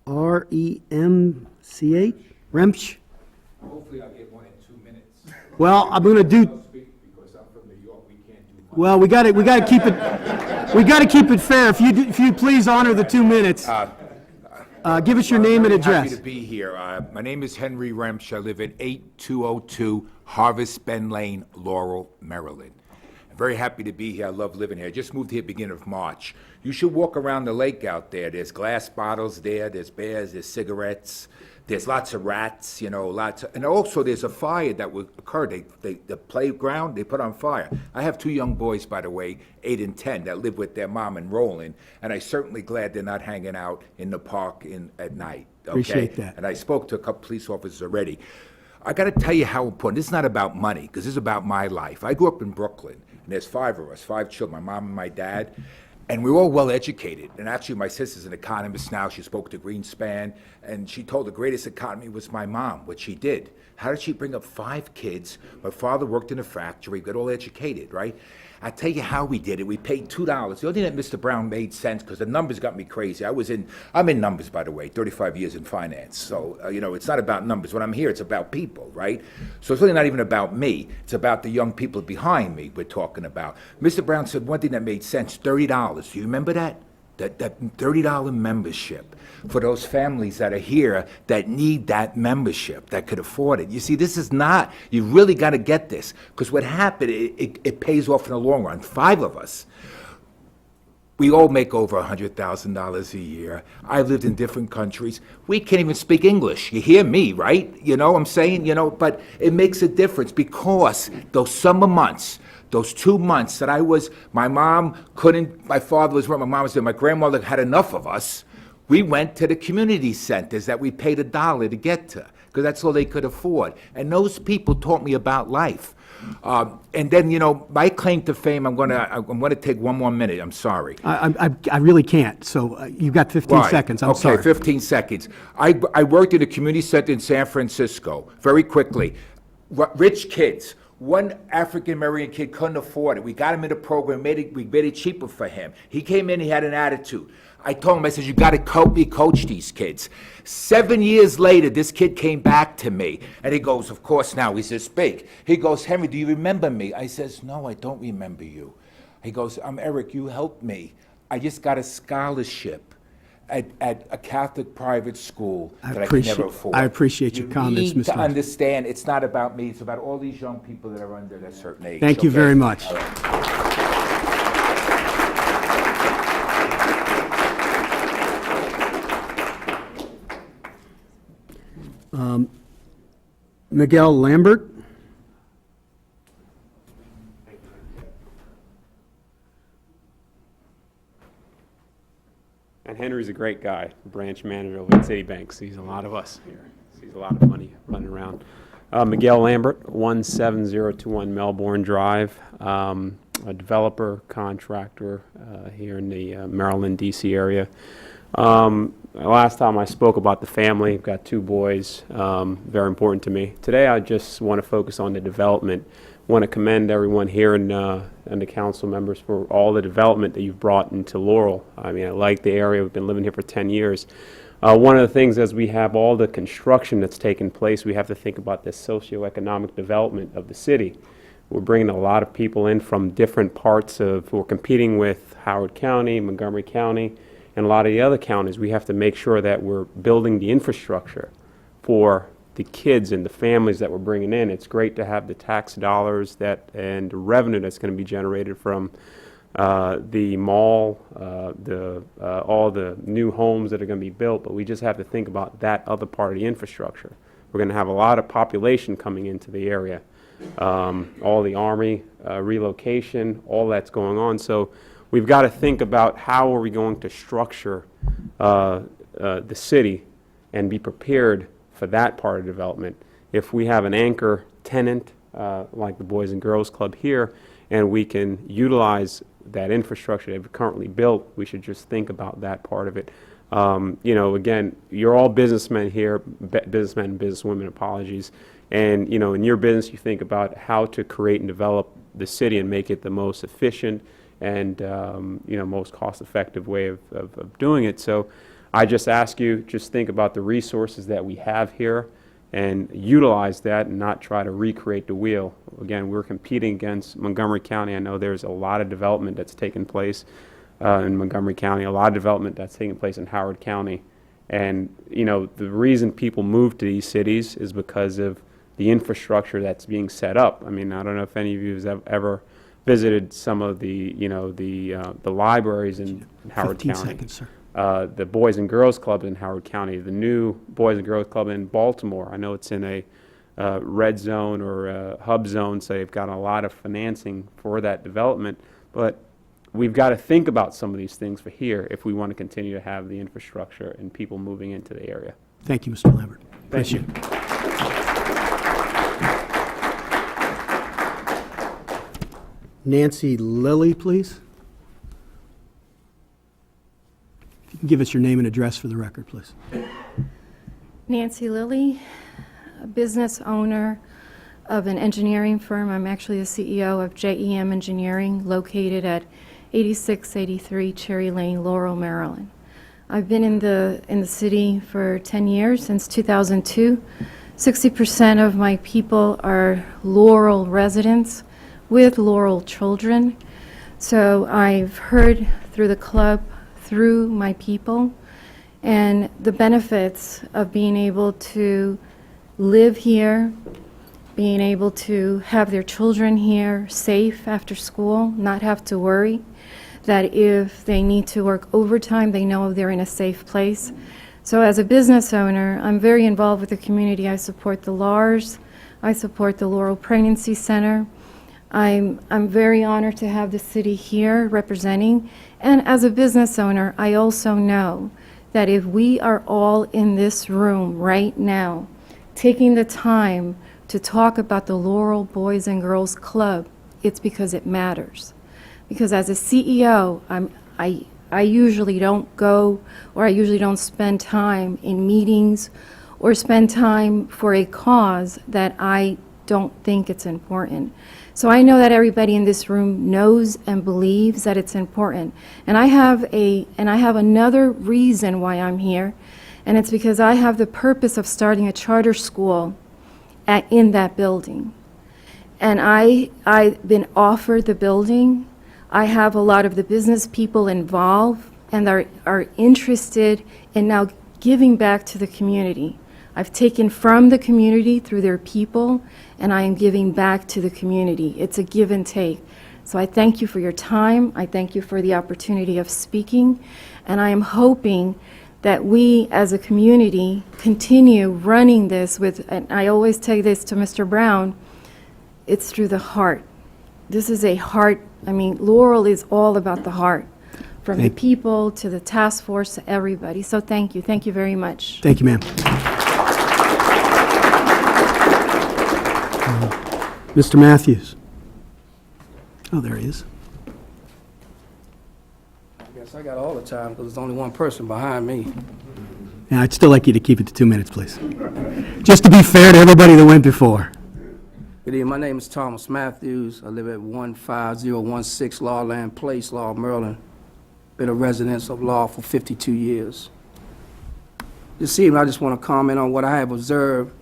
R-E-M-C-H? Remsch? Hopefully I'll get one in 2 minutes. Well, I'm going to do. Because I'm from New York, we can't do much. Well, we got to keep it. We got to keep it fair. If you please honor the 2 minutes. Give us your name and address. Happy to be here. My name is Henry Remsch. I live at 8202 Harvest Bend Lane, Laurel, Maryland. I'm very happy to be here. I love living here. I just moved here beginning of March. You should walk around the lake out there. There's glass bottles there. There's bears. There's cigarettes. There's lots of rats, and also there's a fire that would occur. The playground, they put on fire. I have 2 young boys, by the way, 8 and 10, that live with their mom in Roland, and I'm certainly glad they're not hanging out in the park at night. Okay? Appreciate that. And I spoke to a couple police officers already. I got to tell you how important. This is not about money, because this is about my life. I grew up in Brooklyn, and there's 5 of us, 5 children, my mom and my dad. And we were all well educated. And actually, my sister's an economist now. She spoke to Greenspan, and she told the greatest economy was my mom, what she did. How did she bring up 5 kids? My father worked in a factory, got all educated, right? I tell you how we did it. We paid $2. The only thing that Mr. Brown made sense, because the numbers got me crazy. I'm in numbers, by the way, 35 years in finance. So, it's not about numbers. When I'm here, it's about people, right? So it's really not even about me. It's about the young people behind me we're talking about. Mr. Brown said one thing that made sense, $30. Do you remember that? That $30 membership for those families that are here that need that membership, that could afford it. You see, this is not, you really got to get this, because what happened, it pays off in the long run. 5 of us, we all make over $100,000 a year. I lived in different countries. We can't even speak English. You hear me, right? You know what I'm saying? But it makes a difference, because those summer months, those 2 months that my mom couldn't, my father was working, my mom was there, my grandmother had enough of us, we went to the community centers that we paid $1 to get to, because that's all they could afford. And those people taught me about life. And then, my claim to fame, I'm gonna take 1 more minute, I'm sorry. I really can't, so you've got 15 seconds, I'm sorry. Okay, 15 seconds. I worked in a community center in San Francisco, very quickly. Rich kids. One African-American kid couldn't afford it. We got him in the program, we made it cheaper for him. He came in, he had an attitude. I told him, I said, you got to help me coach these kids. 7 years later, this kid came back to me, and he goes, of course now, he's this big. He goes, Henry, do you remember me? I says, no, I don't remember you. He goes, I'm Eric, you helped me. I just got a scholarship. at a Catholic private school I that I could never appreciate- afford. I appreciate your comments, You need Mr. to understand, it's not about me, it's about all these young people that are under that certain age. Thank you okay? very much. All right. Miguel Lambert? And Henry's a great guy, branch manager over at Citibank, sees a lot of us here, sees a lot of money running around. Miguel Lambert, 17021 Melbourne Drive, a developer, contractor here in the Maryland, D.C. area. Last time I spoke about the family, I've got 2 boys, very important to me. Today I just want to focus on the development. Want to commend everyone here and the council members for all the development that you've brought into Laurel. I mean, I like the area. We've been living here for 10 years. One of the things as we have all the construction that's taken place, we have to think about the socioeconomic development of the city. We're bringing a lot of people in from different parts of, we're competing with Howard County, Montgomery County, and a lot of the other counties. We have to make sure that we're building the infrastructure for the kids and the families that we're bringing in. It's great to have the tax dollars that and the revenue that's going to be generated from the mall, all the new homes that are going to be built, but we just have to think about that other part of the infrastructure. We're going to have a lot of population coming into the area. All the Army relocation, all that's going on. So we've got to think about how are we going to structure the city and be prepared for that part of development. If we have an anchor tenant like the Boys and Girls Club here, and we can utilize that infrastructure they've currently built, we should just think about that part of it. You know, again, you're all businessmen here, businessmen and businesswomen, apologies. And, you know, in your business, you think about how to create and develop the city and make it the most efficient and, you know, most cost-effective way of doing it. So I just ask you, just think about the resources that we have here and utilize that and not try to recreate the wheel. Again, we're competing against Montgomery County. I know there's a lot of development that's taken place in Montgomery County, a lot of development that's taking place in Howard County. And, you know, the reason people move to these cities is because of the infrastructure that's being set up. I mean, I don't know if any of you have ever visited some of the, you know, the libraries in Howard 15 County. seconds, sir. The Boys and Girls Club in Howard County, the new Boys and Girls Club in Baltimore. I know it's in a red zone or a hub zone, so they've got a lot of financing for that development. But we've got to think about some of these things for here if we want to continue to have the infrastructure and people moving into the area. Thank you, Mr. Lambert. Thank you. Appreciate it. Nancy Lilly, please. If you can give us your name and address for the record, please. Nancy Lilly, a business owner of an engineering firm. I'm actually the CEO of JEM Engineering, located at 8683 Cherry Lane, Laurel, Maryland. I've been in the city for 10 years, since 2002. 60% of my people are Laurel residents with Laurel children. So I've heard through the club, through my people, and the benefits of being able to live here, being able to have their children here safe after school, not have to worry that if they need to work overtime, they know they're in a safe place. So as a business owner, I'm very involved with the community. I support the LARS. I support the Laurel Pregnancy Center. I'm very honored to have the city here representing. And as a business owner, I also know that if we are all in this room right now, taking the time to talk about the Laurel Boys and Girls Club, it's because it matters. Because as a CEO, I usually don't go, or I usually don't spend time in meetings or spend time for a cause that I don't think it's important. So I know that everybody in this room knows and believes that it's important. And I have another reason why I'm here, and it's because I have the purpose of starting a charter school in that building. And I've been offered the building. I have a lot of the business people involved and are interested in now giving back to the community. I've taken from the community through their people, and I am giving back to the community. It's a give and take. So I thank you for your time. I thank you for the opportunity of speaking, and I am hoping that we as a community continue running this with, and I always tell this to Mr. Brown, it's through the heart. This is a heart, I mean, Laurel is all about the heart, from the people to the task force to everybody. So thank you. Thank you very much. Thank you, ma'am. Mr. Matthews. Oh, there he is. I guess I got all the time because there's only one person behind me. Yeah, I'd still like you to keep it to 2 minutes, please. Just to be fair to everybody that went before. Good evening. My name is Thomas Matthews. I live at 15016 Lawland Place, Laurel, Maryland. Been a resident of Law for 52 years. This evening, I just want to comment on what I have observed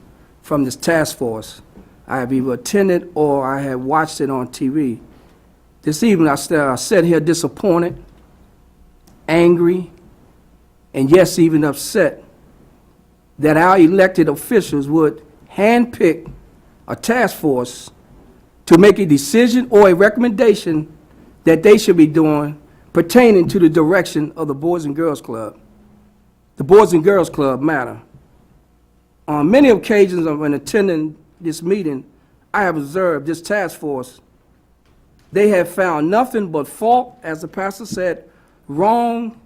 from this task force. I have either attended or I have watched it on TV. This evening, I sat here disappointed, angry, and yes, even upset that our elected officials would handpick a task force to make a decision or a recommendation that they should be doing pertaining to the direction of the Boys and Girls Club. The Boys and Girls Club matter. On many occasions when attending this meeting, I have observed this task force. They have found nothing but fault, as the pastor said, wrong,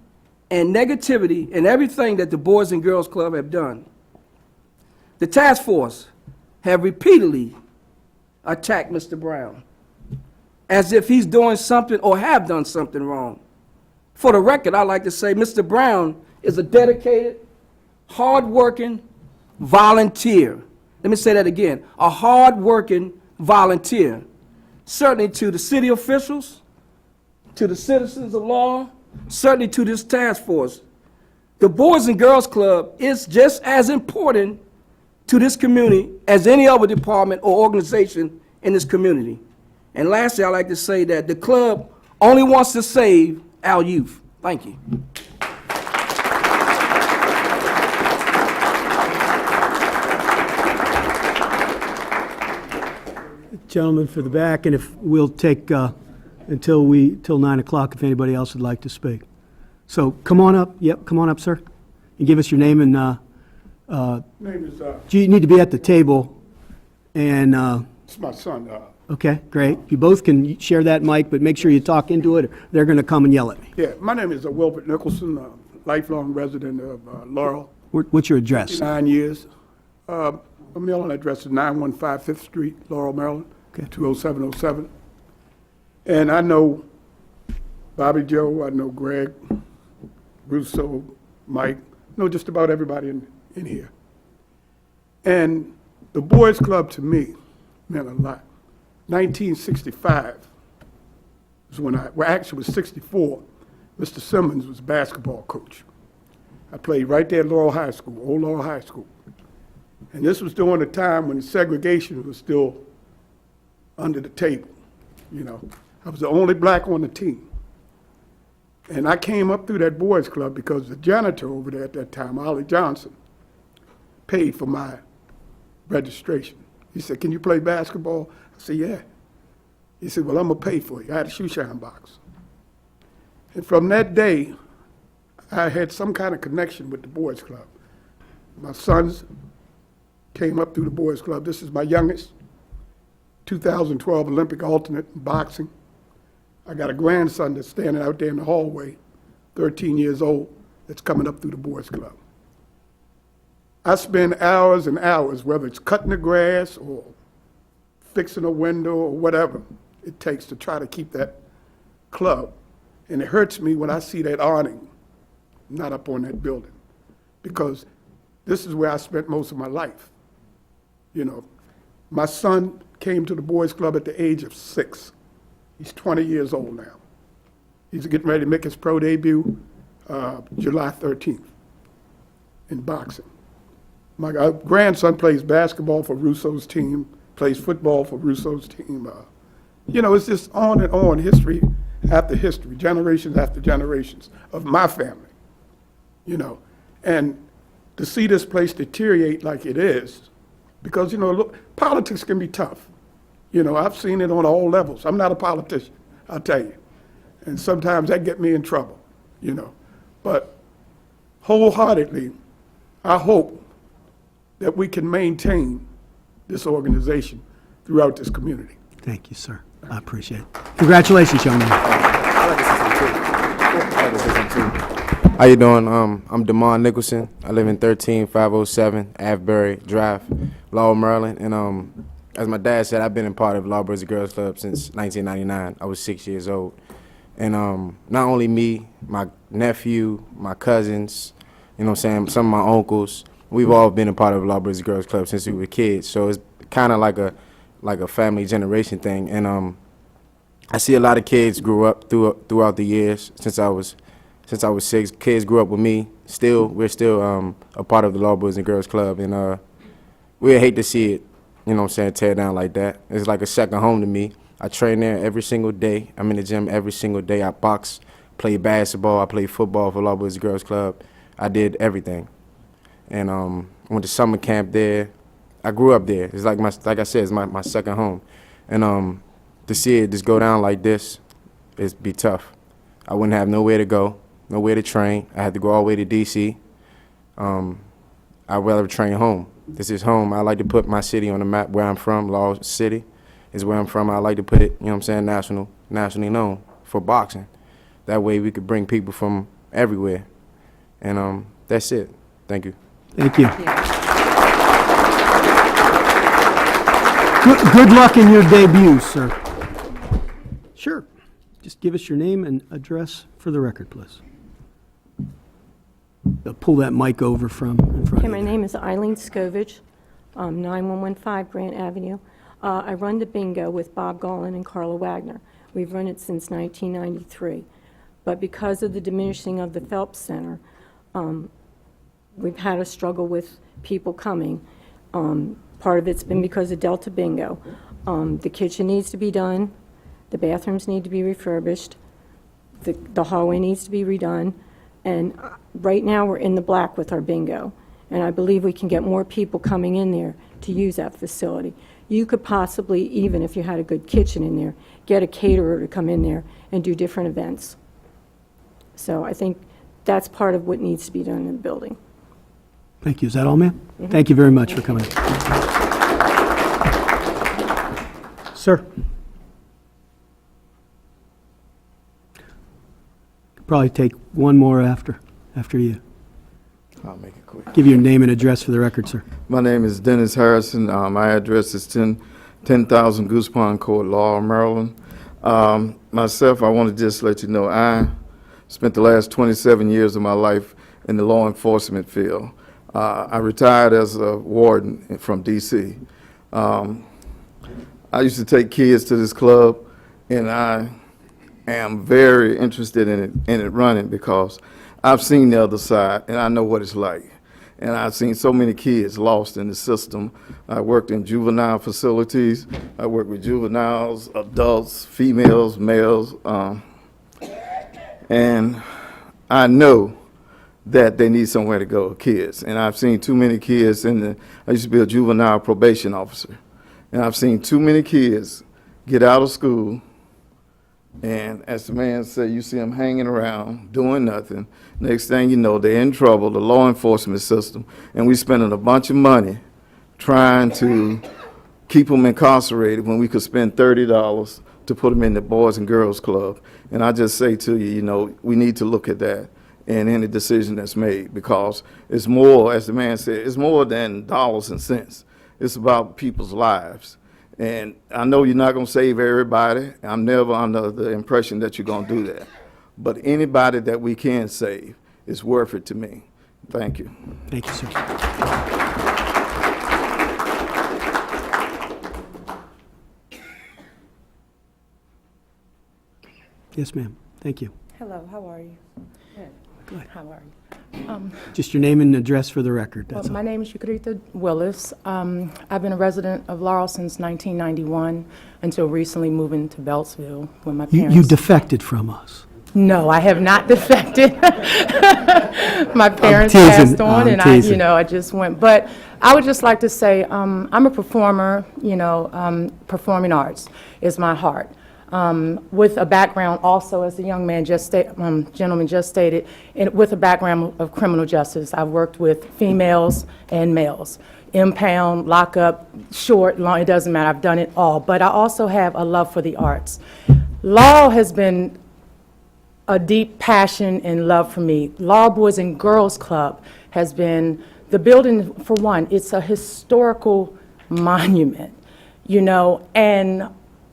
and negativity in everything that the Boys and Girls Club have done. The task force have repeatedly attacked Mr. Brown as if he's doing something or have done something wrong. For the record, I'd like to say Mr. Brown is a dedicated, hard-working volunteer. Let me say that again, a hard-working volunteer. Certainly to the city officials, to the citizens of Laurel, certainly to this task force. The Boys and Girls Club is just as important to this community as any other department or organization in this community. And lastly, I'd like to say that the club only wants to save our youth. Thank you. Gentleman for the back, and if we'll take till 9 o'clock if anybody else would like to speak. So come on up. Yep, come on up, sir. And give us your name and Name is, you need to be at the table. And it's my son. okay, great. You both can share that mic, but make sure you talk into it, or they're going to come and yell at me. Yeah, my name is Wilbert Nicholson, a lifelong resident of Laurel. What's your address? 9 years. My mailing address is 915 5th Street, Laurel, Maryland, 20707. And I know Bobby Joe, I know Greg, Russo, Mike, I know just about everybody in here. And the Boys Club to me meant a lot. 1965 was when actually it was 64. Mr. Simmons was basketball coach. I played right there at Laurel High School, old Laurel High School. And this was during a time when segregation was still under the table, you know. I was the only black on the team. And I came up through that boys club because the janitor over there at that time, Ollie Johnson, paid for my registration. He said, "Can you play basketball?" I said, "Yeah." He said, "Well, I'm going to pay for you." I had a shoe shine box. And from that day, I had some kind of connection with the boys club. My sons came up through the boys club. This is my youngest, 2012 Olympic alternate in boxing. I got a grandson that's standing out there in the hallway, 13 years old, that's coming up through the boys club. I spend hours and hours, whether it's cutting the grass or fixing a window or whatever it takes to try to keep that club. And it hurts me when I see that awning not up on that building, because this is where I spent most of my life. You know, my son came to the boys club at the age of 6. He's 20 years old now. He's getting ready to make his pro debut July 13th in boxing. My grandson plays basketball for Russo's team, plays football for Russo's team. You know, it's just on and on history. after history, generations after generations of my family, you know. And to see this place deteriorate like it is, because, you know, look, politics can be tough. You know, I've seen it on all levels. I'm not a politician, I'll tell you. And sometimes that get me in trouble, you know. But wholeheartedly, I hope that we can maintain this organization throughout this community. Thank you, sir. I appreciate it. Congratulations, young man. How you doing? I'm Damon Nicholson. I live in 13507 Avebury Drive, Laurel, Maryland. And as my dad said, I've been a part of Law Boys and Girls Club since 1999. I was 6 years old. And not only me, my nephew, my cousins, you know what I'm saying, some of my uncles, we've all been a part of Law Boys and Girls Club since we were kids. So it's kind of like a family generation thing. And I see a lot of kids grew up throughout the years since I was 6. Kids grew up with me. We're still a part of the Law Boys and Girls Club, and we hate to see it, you know what I'm saying, tear down like that. It's like a second home to me. I train there every single day. I'm in the gym every single day. I box, play basketball, I play football for Law Boys and Girls Club. I did everything, and I went to summer camp there. I grew up there. It's like I said, it's my second home, and to see it just go down like this, it'd be tough. I wouldn't have nowhere to go, nowhere to train. I had to go all the way to D.C. I'd rather train home. This is home. I like to put my city on the map where I'm from. Law City is where I'm from. I like to put it, you know what I'm saying, nationally known for boxing. That way we could bring people from everywhere. And that's it. Thank you. Thank you. Good luck in your debut, sir. Sure. Just give us your name and address for the record, please. Pull that mic over from in front Okay, of my you. name is Eileen Scovich, 9115 Grant Avenue. I run the bingo with Bob Golan and Carla Wagner. We've run it since 1993. But because of the diminishing of the Phelps Center, we've had a struggle with people coming. Part of it's been because of Delta Bingo. The kitchen needs to be done. The bathrooms need to be refurbished. The hallway needs to be redone. And right now, we're in the black with our bingo. And I believe we can get more people coming in there to use that facility. You could possibly, even if you had a good kitchen in there, get a caterer to come in there and do different events. So I think that's part of what needs to be done in the building. Thank you. Is that all, ma'am? Thank you very much for coming. Sir. Probably take one more after you. I'll make it quick. Give your name and address for the record, sir. My name is Dennis Harrison. My address is 10,000 Goose Pond Court, Laurel, Maryland. Myself, I want to just let you know, I spent the last 27 years of my life in the law enforcement field. I retired as a warden from D.C. I used to take kids to this club, and I am very interested in it running because I've seen the other side, and I know what it's like. And I've seen so many kids lost in the system. I worked in juvenile facilities. I worked with juveniles, adults, females, males, and I know that they need somewhere to go, kids. And I've seen too many kids I used to be a juvenile probation officer, and I've seen too many kids get out of school, and as the man said, you see them hanging around, doing nothing. Next thing you know, they're in trouble, the law enforcement system, and we're spending a bunch of money trying to keep them incarcerated when we could spend $30 to put them in the Boys and Girls Club. And I just say to you, you know, we need to look at that in any decision that's made, because it's more, as the man said, it's more than dollars and cents. It's about people's lives. And I know you're not going to save everybody. I'm never under the impression that you're going to do that. But anybody that we can save is worth it to me. Thank you. Thank you, sir. Yes, ma'am. Thank you. Hello, how are you? How are you? Just your name and address for the record, that's all. My name is Yukarita Willis. I've been a resident of Laurel since 1991 until recently moving to Beltsville when my parents... You defected from us. No, I have not defected. My parents teasing. passed on, I'm and teasing. I just went. But I would just like to say, I'm a performer. Performing arts is my heart. With a background also, as the gentleman just stated, with a background of criminal justice. I've worked with females and males. Impound, lockup, short, long, it doesn't matter. I've done it all. But I also have a love for the arts. Law has been a deep passion and love for me. Laurel Boys and Girls Club has been, the building, for one, it's a historical monument, and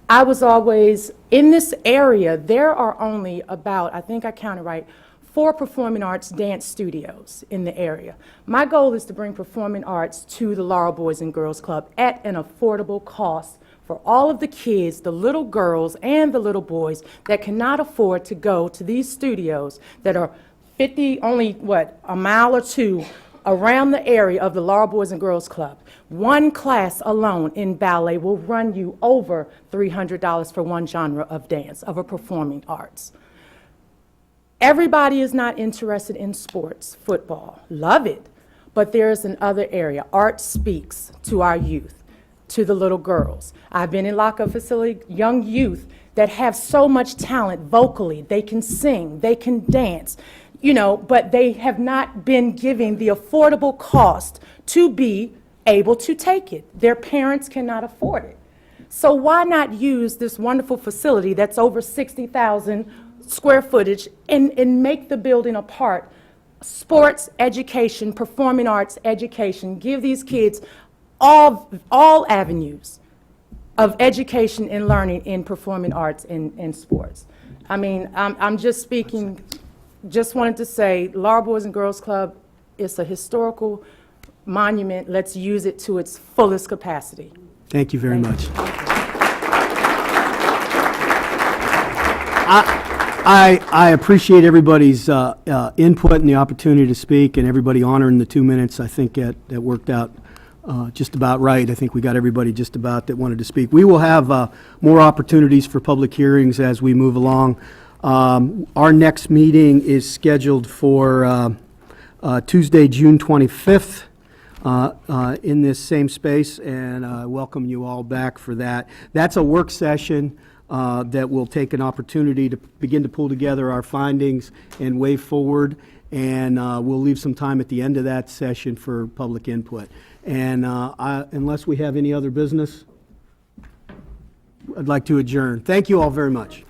I was always, in this area, there are only about, I think I counted right, 4 performing arts dance studios in the area. My goal is to bring performing arts to the Laurel Boys and Girls Club at an affordable cost for all of the kids, the little girls and the little boys that cannot afford to go to these studios that are only a mile or 2 around the area of the Laurel Boys and Girls Club. One class alone in ballet will run you over $300 for one genre of dance, of a performing arts. Everybody is not interested in sports, football, love it, but there's another area. Art speaks to our youth, to the little girls. I've been in lockup facility, young youth that have so much talent vocally. They can sing, they can dance, but they have not been given the affordable cost to be able to take it. Their parents cannot afford it. So why not use this wonderful facility that's over 60,000 square footage and make the building a part? Sports education, performing arts education, give these kids all avenues of education and learning in performing arts and sports. I mean, I'm just speaking, just wanted to say, Laurel Boys and Girls Club is a historical monument. Let's use it to its fullest capacity. Thank you very much. I appreciate everybody's input and the opportunity to speak, and everybody honoring the 2 minutes. I think that worked out just about right. I think we got everybody just about that wanted to speak. We will have more opportunities for public hearings as we move along. Our next meeting is scheduled for Tuesday, June 25th. In this same space, and I welcome you all back for that. That's a work session that will take an opportunity to begin to pull together our findings and way forward, and we'll leave some time at the end of that session for public input. And unless we have any other business, I'd like to adjourn. Thank you all very much.